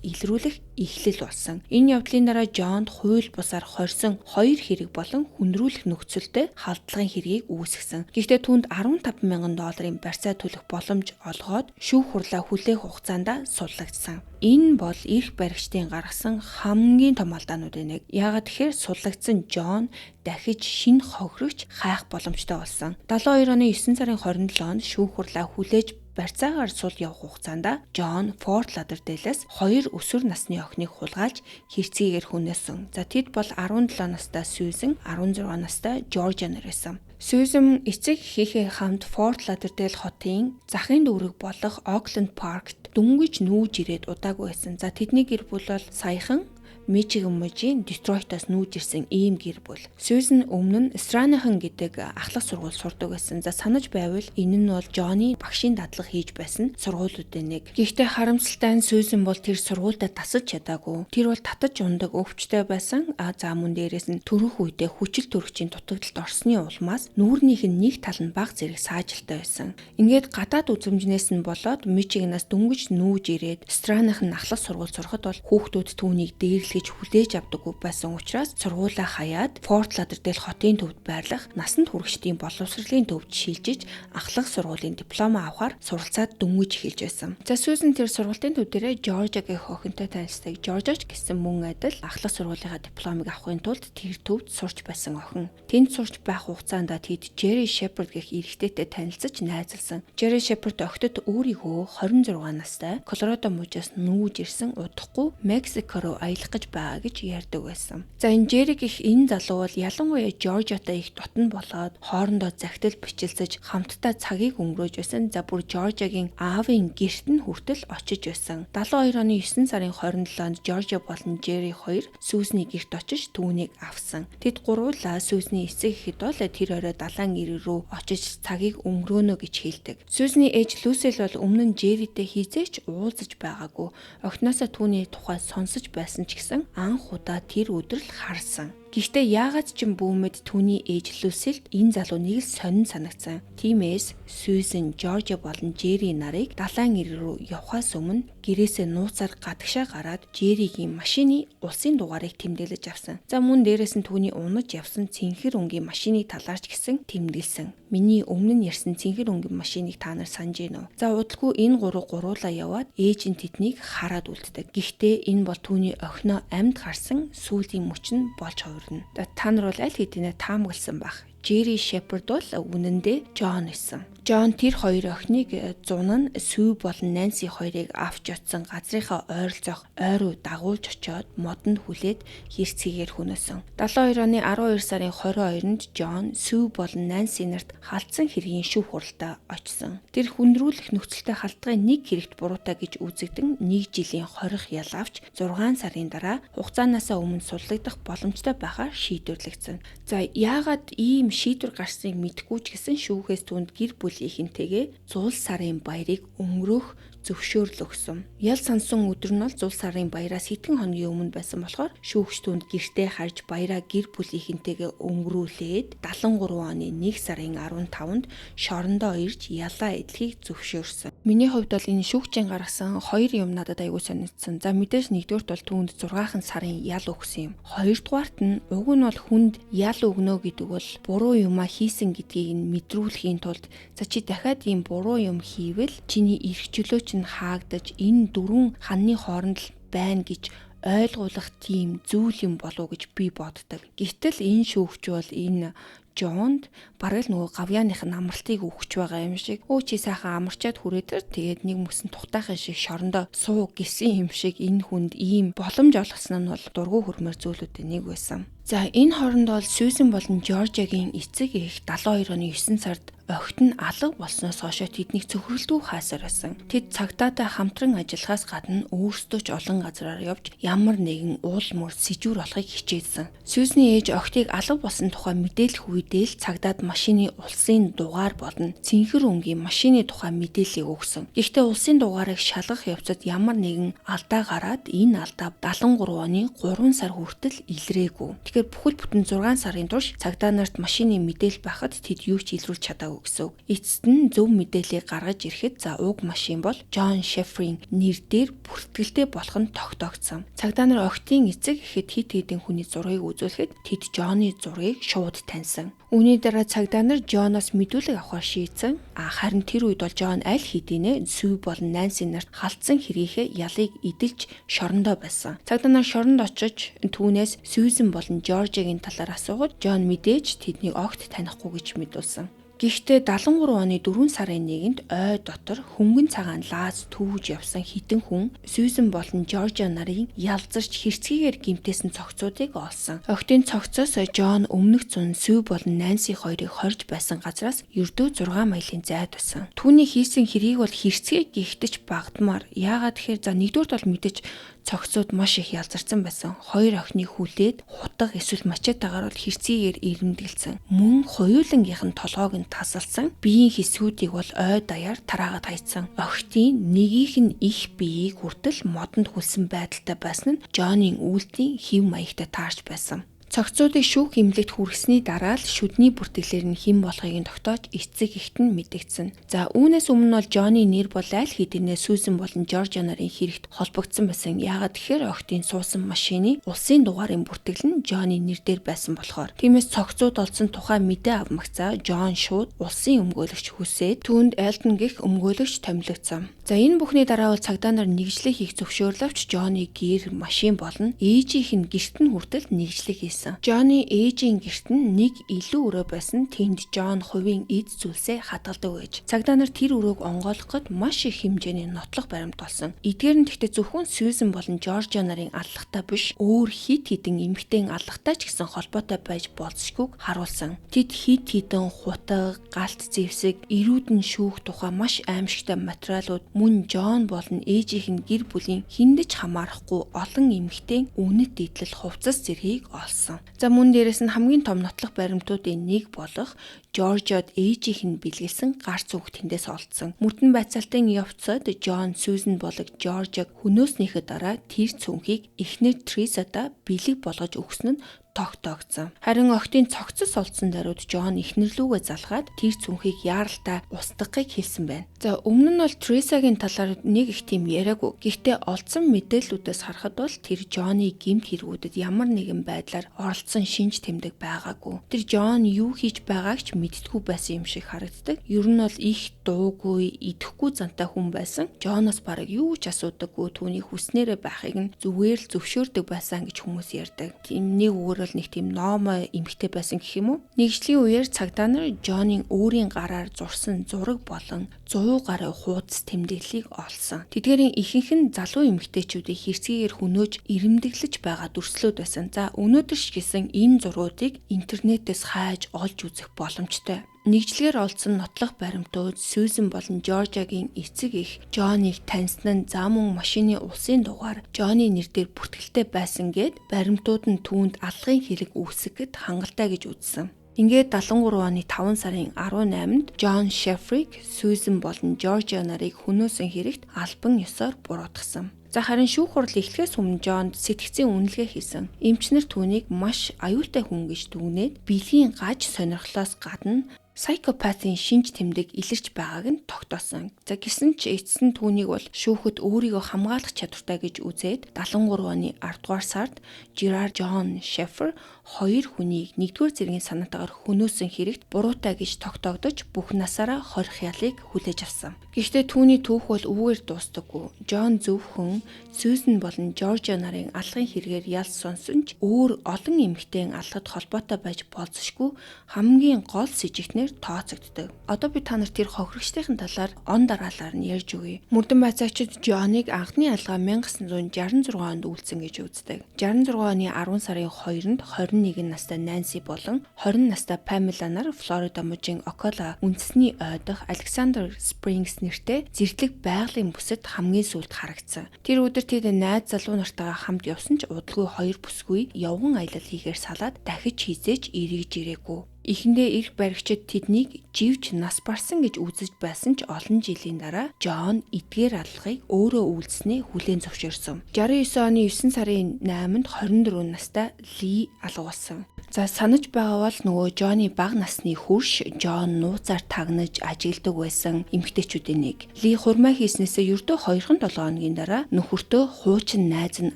[SPEAKER 1] илрүүлэх эхлэл болсон. Энэ явдлын дараа Жонд хууль бусаар хорьсон 2 хэрэг болон хүндрүүлэх нөхцөлтэй халдлагын хэргийг үүсгэсэн. Гэхдээ түүнд $15,000 барьцаа төлөх боломж олгоод шүүх хурлаа хүлээх хугацаанд суллагдсан. Энэ бол эрх баригчдын гаргасан хамгийн том алдаануудын нэг. Яагаад тэгэхээр суллагдсан Жон дахиж шинэ хохирогч хайх боломжтой болсон. 72 оны 9 сарын 27-нд шүүх хурлаа хүлээж барьцаагаар сул явах хугацаанд Жон Форт Лодердейлээс 2 өсвөр насны охиныг хулгайлж хэрцгийгээр хүнээсэн. За тэд бол 17 настай Сьюзен, 16 настай Жоржа нар байсан. Сьюзен эцэг эхийнхээ хамт Форт Лодердейл хотын захын дүүрэг болох Окленд паркт дүнгиж нүүж ирээд удаагүй байсан. За тэдний гэр бүл бол саяхан Мичиган мужийн Детройтоос нүүж ирсэн ийм гэр бүл. Сьюзен өмнө нь Странахан гэдэг ахлах сургууль сурдаг байсан. За санаж байвал энэ нь бол Жоны багшийн дадлага хийж байсан сургуулиудын нэг. Гэхдээ харамсалтай нь Сьюзен бол тэр сургуультай тасаж чадаагүй. Тэр бол татаж ундаг өвчтэй байсан. За мөн дээрээс нь төрөх үедээ хүчил төрөгчийн дутагдалд орсны улмаас нүүрнийх нь нэг тал нь баг зэрэг саажилтай байсан. Ингээд гадаад үзмжнээс нь болоод Мичиганаас дөнгөж нүүж ирээд Странахан ахлах сургууль сурахад бол хүүхдүүд түүнийг дээрлэх хүлээж авдаггүй байсан учраас сургуулаа хаяад Форт Лодердейл хотын төвд байрлах насанд хүрэгчдийн боловсролын төвд шилжиж ахлах сургуулийн дипломоо авахар суралцаад дөнгөж эхэлж байсан. За Сьюзен тэр сургуулийн төв дээрээ Жоржа гэх охинтой танилцдаг. Жоржач гэсэн мөн адил ахлах сургуулийнхаа дипломыг авахын тулд тэр төвд сурч байсан охин. Тэнд сурч байх хугацаанд тэд Jerry Shepard гэх эрэгтэйтэй танилцаж найзалсан. Jerry Shepard охидод өөрийгөө 26 настай Колорадо мужаас нүүж ирсэн удахгүй Мексик руу аялах гэж байгаа гэж ярьдаг байсан. За энэ Jerry гэх энэ залуу бол ялангуяа Жоржатай их дотн болоод хоорондоо захидал бичилсэж хамтдаа цагийг өнгөрөөж байсан. За бүр Жоржагийн аавын гэрт нь хүртэл очиж байсан. 72 оны 9 сарын 27-нд Жоржа болон Jerry хоёр Сьюзний гэрт очиж түүнийг авсан. Тэд гуруулаа Сьюзний эцэг эхэд бол тэр орой далайн ирэг рүү очиж цагийг өнгөрөөнө гэж хэлдэг. Сьюзний ээж Люсэл бол өмнө нь Jerryтэй хизээч уулзаж байгаагүй. Охиноосоо түүний тухай сонсож байсан ч гэсэн анх удаа тэр өдөр л харсан. Гэхдээ яагаад ч юм бүүмэд түүний ээж Люсэлд энэ залуу нэг л сонин санагдсан. Тиймээс Сьюзен, Жоржа болон Jerry нарыг далайн ирэг рүү явхаас өмнө гэрээсээ нууцаар гадагшаа гараад Jerryгийн машины улсын дугаарыг тэмдэглэж авсан. За мөн дээрээс нь түүний унаж явсан цэнхэр өнгийн машиныг талаарч гисэн тэмдэглэсэн. Миний өмнө нь ярьсан цэнхэр өнгийн машиныг та нар санаж байна уу? За удалгүй энэ гуруулаа яваад ээж нь тэднийг хараад үлддэг. Гэхдээ энэ бол түүний охиноо амьд гарсан сүүлийн мөч нь болж хувирна. Та нар бол аль хэдийнэ таамагласан байх. Jerry Shepard бол үнэндээ Жон байсан. Жон тэр хоёр охиныг зун нь Сүү болон Нанси хоёрыг авч утсан газрынхаа ойролцоох ойруу дагуулж очиод модонд хүлээд хэрцгийгээр хүнөөсөн. 72 оны 12 сарын 22-нд Жон Сүү болон Нанси нарт халдсан хэргийн шүүх хуралдаа очсон. Тэр хүндрүүлэх нөхцөлтэй халдлагын нэг хэрэгт буруутай гэж үзэгдэн 1 жилийн хорих ял авч 6 сарын дараа хугацаанаасаа өмнө суллагдах боломжтой байхаар шийдвэрлэгдсэн. За яагаад ийм шийдвэр гарсныг мэдэхгүй ч гэсэн шүүхээс түүнд гэр бүлийнхэнтэйгээ зул сарын баярыг өнгөрөөх зөвшөөрөл өгсөн. Ял сансан өдөр нь бол зул сарын баяраас хэдхэн хоногийн өмнө байсан болохоор шүүгч түүнд гэртээ харж баяраа гэр бүлийнхэнтэйгээ өнгөрүүлээд 73 оны 1 сарын 15-нд шорондоо ирж ялаа эдлэхийг зөвшөөрсөн. Миний хувьд бол энэ шүүгчийн гаргасан 2 юм надад аягүй сонирхсан. За мэдээж нэгдүгürt бол түүнд 6 сарын ял өгсөн юм. Хоёрдугаарт нь уг нь бол хүнд ял өгнө гэдэг бол буруу юмаа хийсэн гэдгийг нь мэдрүүлэхийн тулд за чи дахиад ийм буруу юм хийвэл чиний эрх чөлөө чинь хаагдаж энэ 4 ханны хооронд л байна гэж ойлгуулах тийм зүйл юм болов уу гэж би боддог. Гэтэл энэ шүүгч бол энэ Жонд бараг л нөгөө гавьяаных нь амралтыг өгч байгаа юм шиг. Өө чи сайхан амарчаад хүрээдэр тэгээд нэг мөсөн тухтайхан шиг шорондоо суу гисэн юм шиг энэ хүнд ийм боломж олгосон нь бол дургүй хөрмөр зүйлүүдийн нэг байсан. За энэ хооронд бол Сьюзен болон Жоржиагийн эцэг эх 72 оны 9 сард огт нь алга болсноос хойш тэднийг цөхрөлдөө хаасаар байсан. Тэд цагдаатай хамтран ажиллахаас гадна өөрсдөө ч олон газраар явж ямар нэгэн уул мөр сэжүүр болохыг хичээсэн. Сьюзний ээж огтыг алга болсон тухай мэдээлэх үедээ л цагдаад машины улсын дугаар болон цэнхэр өнгийн машины тухай мэдээллийг өгсөн. Гэхдээ улсын дугаарыг шалгах явцад ямар нэгэн алдаа гараад энэ алдаа 73 оны 3 сар хүртэл илрээгүй. Тэгэхээр бүхэл бүтэн 6 сарын турш цагдаа нарт машины мэдээлэл байхад тэд юу ч илрүүлж чадаагүй гэсэн. Эцэст нь зөв мэдээллийг гаргаж ирэхэд уг машин бол John Sheffer-ийн нэр дээр бүртгэлтэй болох нь тогтоогдсон. Цагдаа нар огтын эцэг ихэд хит хитэн хүний зургийг үзүүлэхэд тэд John-ы зургийг шууд таньсан. Үүний дараа цагдаа нар John-оос мэдүүлэг авахар шийдсэн. Харин тэр үед бол John аль хэдийнэ Sue болон Nancy нарт халтсан хэргийнхээ ялыг эдэлж шорондоо байсан. Цагдаа нар шоронд очиж түүнээс Susan болон George-гийн талаар асуугаад John мэдээж тэднийг огт танихгүй гэж мэдүүлсэн. Гэхдээ 73 оны 4 сарын 1-нд ой дотор хөнгөн цагаан лаз түүж явсан хідэн хүн Сьюзен болон Жоржиа нарын ялзарч хэрцгийгээр гимтээсэн цогцоодыг олсон. Охидын цогцоос Джон өмнөх зун Сүү болон Нанси хоёрыг хорж байсан газраас ердөө 6 милийн зайд байсан. Түүний хийсэн хэргийг бол хэрцгийг гихтэж багдмаар. Яагаад тэгэхээр за нэгдүгürt бол мэдээж цогцоод маш их ялзарсан байсан. Хоёр охиныг хүлээд хутга эсвэл мачетагаар бол хэрцгийгээр ирэмдэглэсэн. Мөн хоёулангийнх нь толгойг нь тасалсан. Биеийн хэсгүүдийг бол ой даяар тараагаад хайцсан. Охидын нёгийнх нь их биеийг хүртэл модонд хүлсэн байдалтай байсан нь Джонийн үйлдлийн хэв маягтай таарч байсан. Цогцоодыг шүүх эмнэлэгт хүргэсний дараа л шүдний бүртгэлээр нь хэн болохыг нь тогтоож эцэг эхт нь мэдэгдсэн. За үүнээс өмнө бол Джонny нэр бол аль хэдийнэ Сьюзен болон Жоржиа нарын хэрэгт холбогдсон байсан. Яагаад тэгэхээр охидын суусан машины улсын дугаарын бүртгэл нь Джонny нэр дээр байсан болохоор. Тиймээс цогцоод олсон тухай мэдээ авмагцаа Джон шууд улсын өмгөөлөгч хүсээд түүнд Элтон гэх өмгөөлөгч томилогдсон. За энэ бүхний дараа бол цагдаа нар нэгжлэг хийх зөвшөөрлөвч Джонny гэр машин болон ээжийнх нь гэрт нь хүртэл нэгжлэг хийсэн. Джонny ээжийн гэрт нь нэг илүү өрөө байсан. Тэнд Джон хувийн эд зүйлсээ хадгалдаг байж. Цагдаа нар тэр өрөөг онгойлгоход маш их хэмжээний нотлох баримт болсон. Эдгээр нь тэгтээ зөвхөн Сьюзен болон Жоржиа нарын аллагтай биш, өөр хит хитэн эмэгтэйн аллагтай ч гэсэн холбоотой байж болзошгүйг харуулсан. Тэд хит хитэн хутаг, галт зэвсэг, эрүүдэн шүүх тухай маш аимшигтай материалууд мөн Джон болон ээжийнх нь гэр бүлийн хиндэж хамаарахгүй олон эмэгтэйн үнэт дийдлэл хувцас зэргийг олсон. За мөн дээрэс нь хамгийн том нотлох баримтуудын нэг болох Жоржиод ээжийнх нь бэлгэлсэн гар цүнх тэндээс олдсон. Мөрдөн байцаалтын явцад Джон Сьюзен болог Жоржиг хөнөөснийхээ дараа тэр цүнхийг эхнэр Трисада бэлэг болгож өгсөн нь тогтоогдсон. Харин охидын цогцос олдсон даруйд Джон эхнэрлүүгээ залгаад тэр цүнхийг яаралтай устгахыг хэлсэн байна. За өмнө нь бол Трисагийн талаар нэг их тийм яриаггүй. Гэхдээ олдсон мэдээллүүдээс харахад бол тэр Джонny гэмт хэрэгүүдэд ямар нэгэн байдлаар оролцсон шинж тэмдэг байгаагүй. Тэр Джон юу хийж байгааг ч мэддэггүй байсан юм шиг харагддаг. Ер нь бол их дуугүй, идэхгүй зантай хүн байсан. Джоноос бараг юу ч асуудаггүй, түүний хүснээрээ байхыг нь зүгээр л зөвшөөрдөг байсан гэж хүмүүс ярьдаг. Тийм нэг үгээр нэг тийм номо эмхтэй байсан гэх юм уу. Нэгжлийн үеэр цагдаа нар Джонийн өөрийн гараар зурсан зураг болон 100 гаруй хуудас тэмдэглэлийг олсон. Тэдгээрийн ихэнх нь залуу эмэгтэйчүүдийг хэрцгийгээр хөнөөж ирэмдэглэж байгаа дүрслүүд байсан. За өнөөдөр ч гэсэн энэ зургуудыг интернетээс хайж олж үзэх боломжтой. Нэгжлэгээр олдсон нотлох баримтууд Сьюзен болон Жоржиагийн эцэг эх Джоныг таньсан нь за мөн машины улсын дугаар Джонny нэр дээр бүртгэлтэй байсан гэд баримтууд нь түүнд алгын хэрэг үүсгэхэд хангалттай гэж үзсэн. Ингээд 73 оны 5 сарын 18-нд John Sheffer-ыг Сьюзен болон Жоржиа нарыг хөнөөсөн хэрэгт албан ёсоор буруутгасан. За харин шүүх хурал эхлэхээс өмнө Джонд сэтгцийн үнэлгээ хийсэн. Эмчнэр түүнийг маш аюултай хүн гэж дүгнээд бэлгийн гаж сонирхлоос гадна психопатын шинж тэмдэг илэрч байгааг нь тогтоосон. За гисэн ч эцэст нь түүнийг бол шүүхэд өөрийгөө хамгаалах чадвартай гэж үзээд 73 оны 10 дугаар сард Gerard John Sheffer хоёр хүнийг 1-р зэргийн санаатаагаар хөнөөсөн хэрэгт буруутай гэж тогтоогдож бүх насаараа хорих ялыг хүлээж авсан. Гэхдээ түүний түүх бол үүгээр дуустдаггүй. Джон зөвхөн Сьюзен болон Жоржиа нарын алгын хэрэгээр ял сонсон ч өөр олон эмэгтэйн алгад холбоотой байж болзошгүй хамгийн гол сэжигтнэр нэр тооцогддог. Одоо би та нарт тэр хохирогчдын талаар он дараалал нь ярьж өгье. Мөрдөн байцаагчид Джоныг анхны алгаа 1966 онд үйлцсэн гэж үздэг. 66 оны 10 сарын 2-нд 21 настай Нанси болон 20 настай Памела нар Флорида мужийн Окола үндэсний ойдох Александр Спрингс нэртэй зэрлэг байгалийн бүсэд хамгийн сүүлд харагдсан. Тэр өдөр тэд найз залуу нартайгаа хамт явсан ч удалгүй 2 бүсгүй явган аялал хийхээр салаад дахиж хизээж эргэж ирээгүй. Эхэндээ эрх баригчид тэднийг живж нас барсан гэж үзэж байсан ч олон жилийн дараа Джон эдгээр аллагыг өөрөө үйлснээ хүлээн зөвшөөрсөн. 69 оны 9 сарын 8-нд 24 настай Ли алга болсон. За санаж байгаа бол нөгөө Джоны бага насны хөрш Джон нууцаар тагнаж ажигладаг байсан эмэгтэйчүүдийн нэг. Ли хурмаа хийснээсээ ердөө 2-7 хоногийн дараа нөхөртөө хуучин найз нь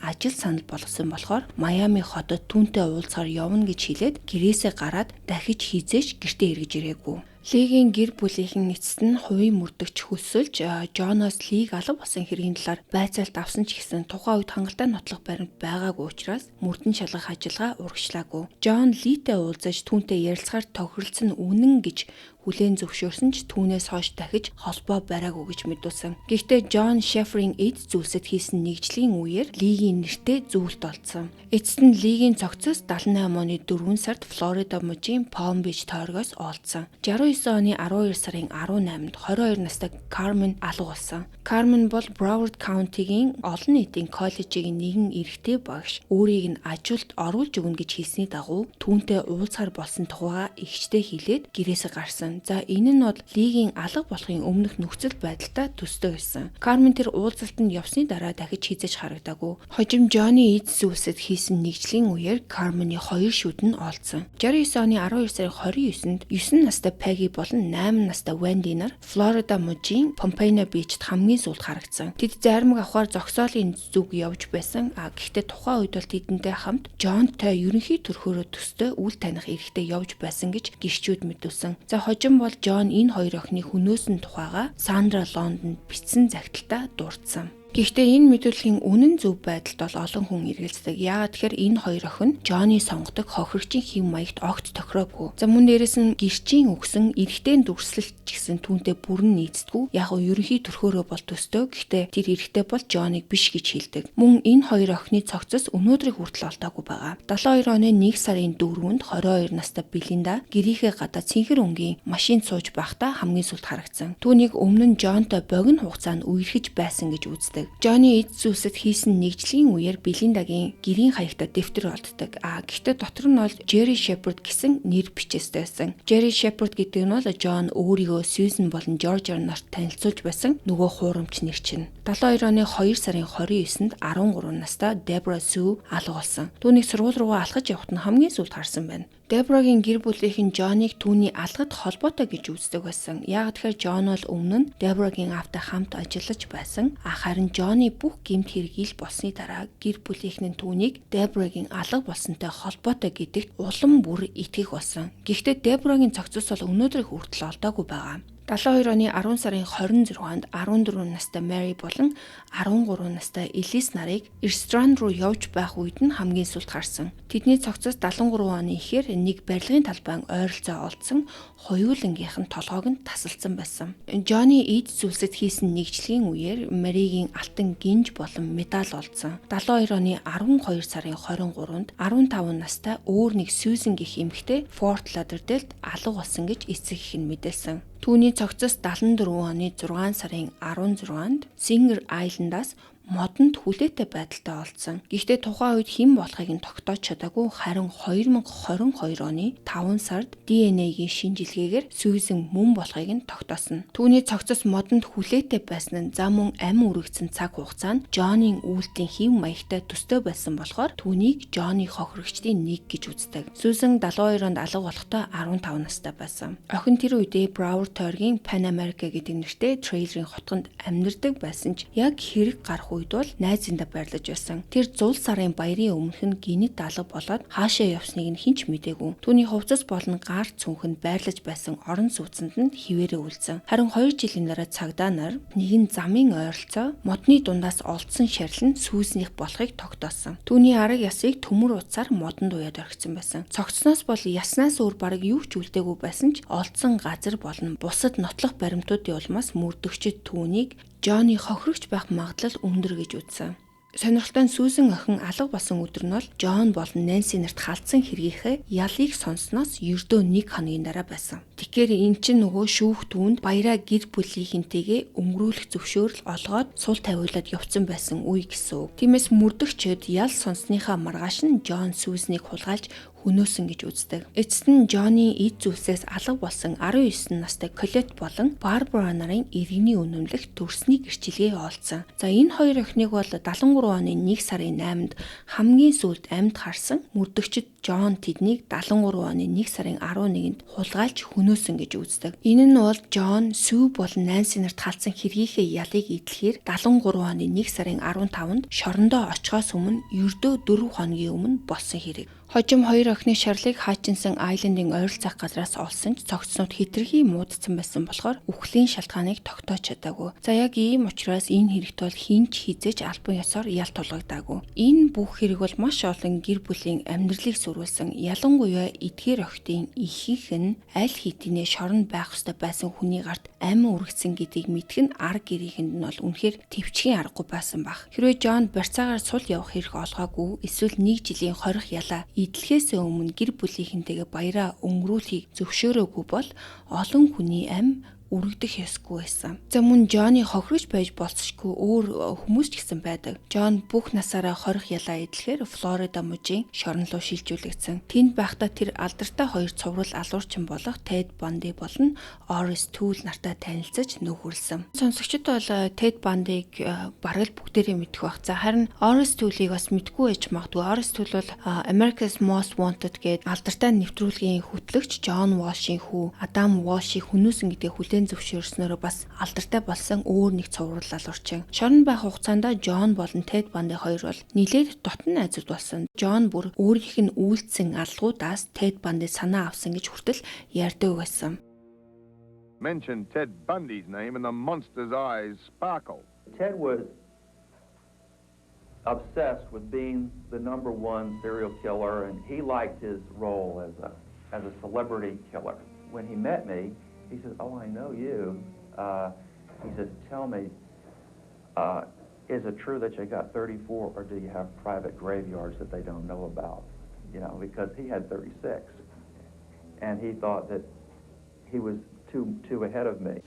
[SPEAKER 1] ажил санал болгосон болохоор Майами хотод түүнтэй уулзахаар явна гэж хэлээд гэрээсээ гараад дахиж хизээж гэртээ эргэж ирээгүй. Лигийн гэр бүлийнхэн эцэст нь хувийн мөрдөгч хөсөлж Джоноос Лиг алга болсон хэргийн талаар байцаалт авсан ч гэсэн тухайн үед хангалттай нотлох баримт байгаагүй учраас мөрдөн шалгах ажиллагаа урагшлаагүй. Джон Литэй уулзаж түүнтэй ярилцахаар тохиролцсон үнэн гэж хүлээн зөвшөөрсөн ч түүнээс хойш дахиж холбоо бараагүй гэж мэдүүлсэн. Гэхдээ Джон Шеферийн эд зүйлсэд хийсэн нэгжлийн үеэр Лигийн нэртэй зүйлт олдсон. Эцэст нь Лигийн цогцоос 78 оны 4 сард Флорида мужийн Palm Beach тойргоос олдсон. 69 оны 12 сарын 18-нд 22 настай Кармен алга болсон. Кармен бол Broward County-гийн олон нийтийн коллежийн нэгэн эрэгтэй багш өөрийг нь ажилд оруулж өгнө гэж хэлсний дагуу түүнтэй уулзахаар болсон тухайга эгчтэй хэлээд гэрээсээ гарсан. За энэ нь бол Лигийн алга болохын өмнөх нөхцөл байдалтай төстэй байсан. Кармен тэр уулзалтанд явсны дараа дахиж хизэж харагдаагүй. Хожим Джоны эд зүйлсэд хийсэн нэгжлийн үеэр Кармений 2 шүд нь олдсон. 69 оны 12 сарын 29-нд 9 настай Пеги болон 8 настай Венди нар Флорида мужийн Pompano Beach-д хамгийн сүүлд харагдсан. Тэд заримг авахар зогсоолын зүг явж байсан. Гэхдээ тухайн үед бол тэдэнтэй хамт Джонтой ерөнхий төрхөөрөө төстэй үл таних эрэгтэй явж байсан гэж гишчүүд мэдүүлсэн. За хожим бол Джон энэ хоёр охины хөнөөсөн тухайга Сандра Лондонд бичсэн загталтаа дурдсан. Гэхдээ энэ мэдүүлгийн үнэн зөв байдалд бол олон хүн эргэлздэг. Яагаад тэгэхээр энэ хоёр охин Джоны сонгодог хохирогчийн хэм маягт огт тохироогүй. За мөн дээрээс нь гэрчийн өгсөн эрэгтэй дүрслэлт ч гэсэн түүнтэй бүрэн нийцдэггүй. Яг нь ерөнхий төрхөөрөө бол төстэй. Гэхдээ тэр эрэгтэй бол Джоныг биш гэж хэлдэг. Мөн энэ хоёр охины цогцос өнөөдрийг хүртэл олдоогүй байгаа. 72 оны 1 сарын 4-нд 22 настай Белинда гэрийнхээ гадаа цэнхэр өнгийн машин сууж байхдаа хамгийн сүлд харагдсан. Түүнийг өмнө нь Джонтой богино хугацаанд үерхэж байсан гэж үздэг. Джоны эд зүйлсэд хийсэн нэгжлийн үеэр Белиндагийн гэрийн хаягта дэвтэр олддог. Гэхдээ дотор нь бол Jerry Shepard гэсэн нэр бичээстэй байсан. Jerry Shepard гэдэг нь бол Джон өөрийгөө Susan болон Georgia нарт танилцуулж байсан нөгөө хуурамч нэр чинь. 72 оны 2 сарын 29-нд 13 настай Deborah Sue алга болсон. Түүнийг сургууль руугаа алхаж явахт нь хамгийн сүүлд харсан байна. Дебрагийн гэр бүлийнхэн Джоныг түүний алгад холбоотой гэж үздэг байсан. Яг тэгэхээр Джон бол өмнө нь Дебрагийн аавтай хамт ажиллаж байсан. Харин Джоны бүх гэмт хэргийг болсны дараа гэр бүлийнхэн нь түүнийг Дебрагийн алга болсонтой холбоотой гэдэгт улам бүр итгэх болсон. Гэхдээ Дебрагийн цогцос бол өнөөдрийг хүртэл олдоогүй байгаа. 72 оны 10 сарын 26-нд 14 настай Мэри болон 13 настай Элис нарыг ресторан руу явж байх үед нь хамгийн сүүлд харсан. Тэдний цогцос 73 оны ихээр нэг барилгын талбайн ойролцоо олдсон хоёулангийнх нь толгойг нь тасалдсан байсан. Джоны эд зүйлсэд хийсэн нэгжлийн үеэр Мэригийн алтан гинж болон медаль олдсон. 72 оны 12 сарын 23-нд 15 настай өөр нэг Сьюзен гэх эмэгтэй Форт Лодердейлд алга болсон гэж эцэг эх нь мэдээлсэн. Түүний цогцос 74 оны 6 сарын 16-нд Singer Island-аас модонд хүлээтэй байдалтай олдсон. Гэхдээ тухайн үед хэн болохыг нь тогтоож чадаагүй. Харин 2022 оны 5 сард DNA-гийн шинжилгээгээр Сьюзен мөн болохыг нь тогтоосон. Түүний цогцос модонд хүлээтэй байсан нь зам мөн амь үргэлжсэн цаг хугацаанд Джонын үйлдлийн хэв маягтай төстэй байсан болохоор түүнийг Джоны хохирогчдын нэг гэж үздэг. Сьюзен 72 онд алга болохдоо 15 настай байсан. Охин тэр үедээ Broward тойргийн Pan America гэдэг нэртэй трейлерын хотгонд амьдардаг байсан ч яг хэрэг гарах үед бол найзындаа байрлаж байсан. Тэр зул сарын баярын өмнөх нь гинэт алга болоод хаашаа явсныг нь хэн ч мэдээгүй. Түүний хувцас болон гар цүнхэнд байрлаж байсан орон сууцанд нь хിവэрэ үлдсэн. Харин 2 жилийн дараа цагдаа нар нэгэн замын ойролцоо модны дундаас олдсон шарил нь сүүснийх болохыг тогтоосон. Түүний арга ясыг төмөр утсаар модонд уяад орхисон байсан. Цогцсноос бол яснаас өөр бараг юу ч үлдээгүй байсан ч олдсон газар болон бусад нотлох баримтуудын улмаас мөрдөгчд түүнийг Джонни хохирогч байх магадлал өндөр гэж үзсэн. Сонирхолтой нь Сүүзэн охин алга болсон өдөр нь бол Джон болон Нэнси нарт халдсан хэргийнхээ ялыг сонссноос ердөө 1 хоногийн дараа байсан. Тэгэхээр эн чинь нөгөө шүүх түүнд баяраа гэр бүлийнхэнтэйгээ өнгөрүүлэх зөвшөөрөл олгоод сул тавиулаад явцсан байсан үе гэсэн үг. Тиймээс мөрдөгчд ял сонссныхаа маргааш нь Джон Сүүзнийг хулгайлж хөнөөсөн гэж үздэг. Эцэст нь Джонни эд зүйлсээс алга болсон 19 настай Колет болон Барбара нарын иргэний үнэмлэх төрсний гэрчлэгээ олцсон. За энэ хоёр охиныг бол 73 оны 1 сарын 8-нд хамгийн сүүлд амьд харсан мөрдөгчд Джон тэднийг 73 оны 1 сарын 11-нд хулгайлж хөнөөсөн гэж үздэг. Энэ нь бол Джон Сүү болон Нэнси нарт халдсан хэргийнхээ ялыг идэлхээр 73 оны 1 сарын 15-нд шорондоо очихоос өмнө ердөө 4 хоногийн өмнө болсон хэрэг. Хожим хоёр охины шарлыг Хатчинсон айлендын ойролцоох газраас олсон ч цогцснууд хитрхи муудсан байсан болохоор үхлийн шалтгааныг тогтоож чадаагүй. За яг ийм учраас энэ хэрэгт бол хинч хизээж албан ёсоор ял тулгагдаагүй. Энэ бүх хэрэг бол маш олон гэр бүлийн амьдралыг сүрүүлсэн. Ялангуяа эдгээр охидын ихэнх нь аль хэдийнэ шоронд байх ёстой байсан хүний гарт амин үргэцсэн гэдгийг мэдэх нь арга гэрийнхэнд нь бол үнэхээр төвчгийн аргагүй байсан баг. Хэрвээ Джон барьцаагаар сул явах хэрэг олгоогүй эсвэл 1 жилийн хорих ялаа идэлхээс өмнө гэр бүлийнхэнтэйгээ баяраа өнгөрүүлэхийг зөвшөөрөөгүй бол олон хүний амь үргэх ёсгүй байсан. За мөн Джонни хохирогч байж болцсошгүй өөр хүмүүс ч гэсэн байдаг. Джон бүх насаараа хорих ялаа идэлхээр Флорида мужийн шорон руу шилжүүлэгдсэн. Тэнд байхдаа тэр алдартай хоёр цуврал алуурчин болох Тед Банди болон Орис Түүл нартай танилцаж нөхөрлсөн. Сонсогчид бол Тед Бандиг бараг л бүгдээрээ мэдэх байх. За харин Орис Түүлийг бас мэдгүй байж магадгүй. Орис Түүл бол America's Most Wanted гээд алдартай нэвтрүүлгийн хөтлөгч Джон Walsh-ийн хүү Адам Walsh-ийг хөнөөсөн гэдэг хүлээн зөвшөөрснөөрөө бас алдартай болсон өөр нэг цуврал алуурчин. Шорон байх хугацаанд Джон болон Тед Банди хоёр бол нилээд дотн найзууд болсон. Джон бүр өөрийнх нь үйлдсэн алгуудаас Тед Банди санаа авсан гэж хүртэл ярьдаг байсан.
[SPEAKER 2] Mention Ted Bundy's name and the monster's eyes sparkle.
[SPEAKER 3] Ted was obsessed with being the #1 serial killer, and he liked his role as a celebrity killer. When he met me, he said, "Oh, I know you." He said, "Tell me, is it true that you got 34, or do you have private graveyards that they don't know about?" You know, because he had 36, and he thought that he was too ahead of me.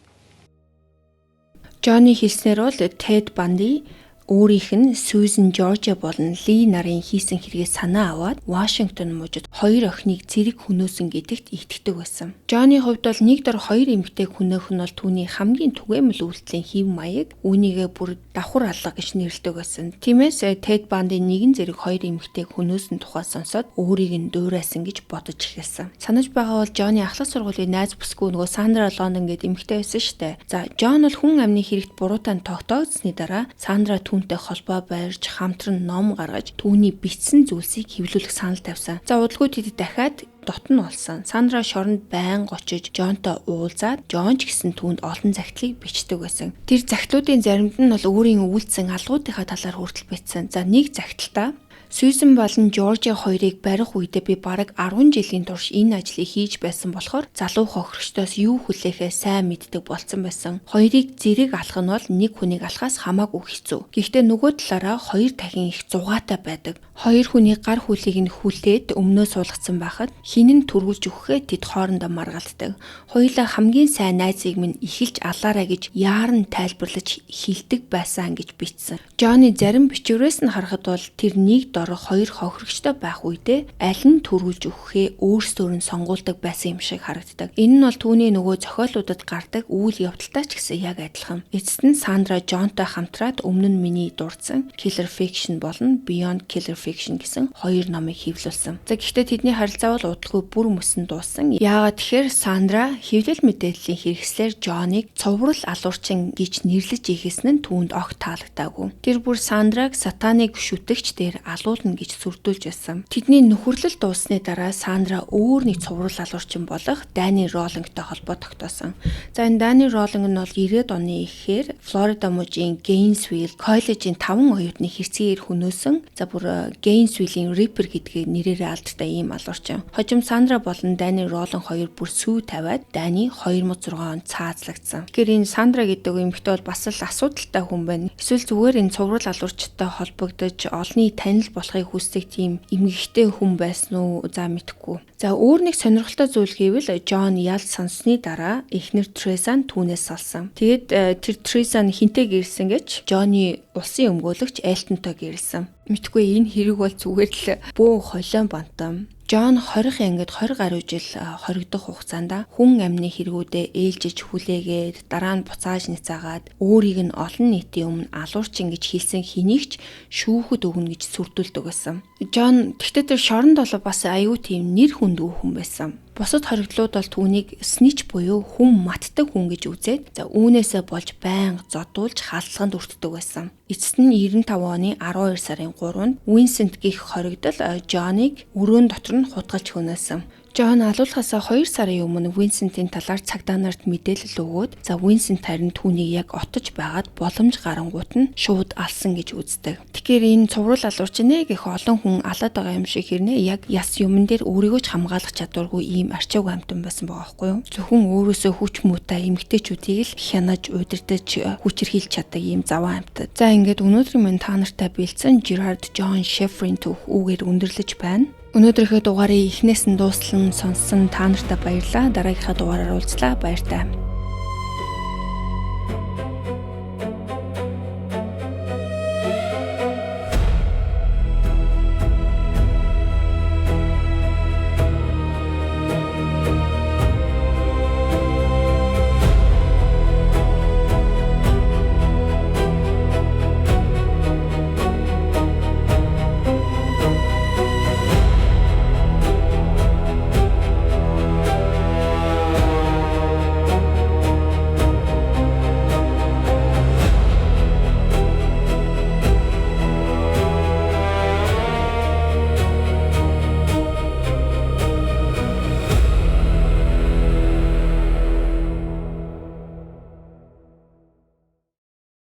[SPEAKER 1] Джонни хэлснээр бол Тед Банди өөрийнх нь Сьюзен Жоржиа болон Ли нарын хийсэн хэрэгээ санаа аваад Вашингтон мужид хоёр охиныг зэрэг хөнөөсөн гэдэгт итгэдэг байсан. Джонни хувьд бол нэг дор хоёр эмэгтэйг хөнөөх нь бол түүний хамгийн түгээмэл үйлдэлийн хэв маяг, үүнийгээ бүр давхар алга гэж нэрлэдэг байсан. Тиймээс Тед Банди нэгэн зэрэг хоёр эмэгтэйг хөнөөсөн тухай сонсоод өөрийг нь дуурайсан гэж бодож эхэлсэн. Санаж байгаа бол Джонни ахлах сургуулийн найз бүсгүй нөгөө Сандра Лондон гэдэг эмэгтэй байсан шүү дээ. За Джон бол хүн амны хэрэгт буруутай тогтоогдсны дараа Сандра түүнтэй холбоо барьж хамтран ном гаргаж түүний бичсэн зүйлсийг хэвлүүлэх санал тавьсан. За удалгүй тэд дахиад дотн олсон. Сандра шоронд байн очиж Джонтой уулзаад Джон ч гэсэн түүнд олон захидлыг бичдэг байсан. Тэр захидлуудын заримд нь бол өөрийн үйлдсэн алгуудынхаа талаар хүртэл бичсэн. За нэг захидалтаа Сьюзен болон Жоржиа хоёрыг барих үедээ би бараг 10 жилийн турш энэ ажлыг хийж байсан болохоор залуу хохирогчдоос юу хүлээхээ сайн мэддэг болсон байсан. Хоёрыг зэрэг алах нь бол нэг хүнийг алахаас хамаагүй хэцүү. Гэхдээ нөгөө талаараа хоёр дахин их зугаатай байдаг. Хоёр хүний гар хүлийг нь хүлээд өмнөө суулгацсан байхад хин нь түрүүлж өгөхөө тэд хоорондоо маргалддаг. Хоёулаа хамгийн сайн найзыг минь эхэлж алаарай гэж яар нь тайлбарлаж хилдэг байсан гэж бичсэн. Джонни зарим бичвэрээс нь харахад бол тэр нэг орох хоёр хохирогчтой байх үедээ аль нь төрүүлж өгөхээ өөрсдөө нь сонгуулдаг байсан юм шиг харагддаг. Энэ нь бол түүний нөгөө зохиолуудад гардаг үйл явдалтай ч гэсэн яг адилхан. Эцэст нь Сандра Джонтой хамтраад өмнө нь миний дурдсан Killer Fiction болон Beyond Killer Fiction гэсэн хоёр номыг хэвлүүлсэн. За гэхдээ тэдний харилцаа бол удалгүй бүр мөсөн дууссан. Яагаад тэгэхээр Сандра хэвлэл мэдээллийн хэрэгслээр Джоныг цовруул алуурчин гэж нэрлэж ихэсэн нь түүнд огт таалагдаагүй. Тэр бүр Сандраг сатаныг шүтэгч дээр алуулна гэж сүрдүүлж байсан. Тэдний нөхөрлөл дууссаны дараа Сандра өөр нэг цовруул алуурчин болох Дани Роллингтой холбоо тогтоосон. За энэ Дани Роллинг нь бол 90-ад оны эхээр Флорида мужийн Gainesville коллежийн 5 оюутны хэрцгийгээр хөнөөсөн. За бүр Gainesville-ийн Ripper гэдгээр нэрээрээ алдартай ийм алуурчин. Хожим Сандра болон Дани Роллинг хоёр бүр сүү тавиад Дани 2006 онд цаазлагдсан. Тэгэхээр энэ Сандра гэдэг эмэгтэй бол бас л асуудалтай хүн байна. Эсвэл зүгээр энэ цовруул алуурчтай холбогдож олны танил болохыг хүсдэг тийм эмэгтэй хүн байсан уу? За мэдэхгүй. За өөр нэг сонирхолтой зүйл гэвэл Джон ялж сонссны дараа эхнэр Треса нь түүнээс салсан. Тэгээд тэр Треса нь хинтээ гэрэлсэн гэж Джонny улсын өмгөөлөгч Элтонтой гэрэлсэн. Мэдгүй энэ хэрэг бол зүгээр л бөө холион бантам. Джон 20 ангид 20 гаруй жил хоригдох хугацаанд хүн амны хэрэгүүдээ ээлжиж хүлээгээд дараа нь буцааж ницаагаад өөрийг нь олон нийтийн өмнө алуурчин гэж хэлсэн хэнийгч шүүхэд өгнө гэж сүрдүүлдэг байсан. Джон тэгтээ тэр шоронд бол бас аюу тийм нэр хүндгүй хүн байсан. Бусад хоригдлууд бол түүнийг снич буюу хүн матдаг хүн гэж үзээд за үүнээсээ болж байнга зодуулж халдлаганд өртдөг байсан. Эцэст нь 95 оны 12 сарын 3-нд Винсент гих хоригдол Джоныг өрөөнд дотор нь хутгалж хөнөөсөн. Джон алуулахаас 2 сарын өмнө Винсентийн талаар цагдаа нарт мэдээлэл өгөөд за Винсент харин түүнийг яг отож байгаад боломж гарангуут нь шууд алсан гэж үздэг. Тэгэхээр энэ цуврал алуурчин гэх олон хүн алаад байгаа юм шиг хэрнээ яг яс юмн дээр өөрийгөө ч хамгаалах чадваргүй ийм арчаагүй амтан байсан байгаа байхгүй юу? Зөвхөн өөрөөсөө хүч муутай эмгтээчүүдийг л хянаж удирдах хүчрхийлж чаддаг ийм заваа амтад. За ингээд өнөөдрийн минь та нартай бэлдсэн Gerard John Sheffer-ийн түүх үгээр өндөрлөж байна. Өнөөдрийнхөө дугаарыг эхнээс нь дуустал нь сонссон та нартай баярлалаа. Дараагийнхаа дугаараар уулзлаа. Баяр таа.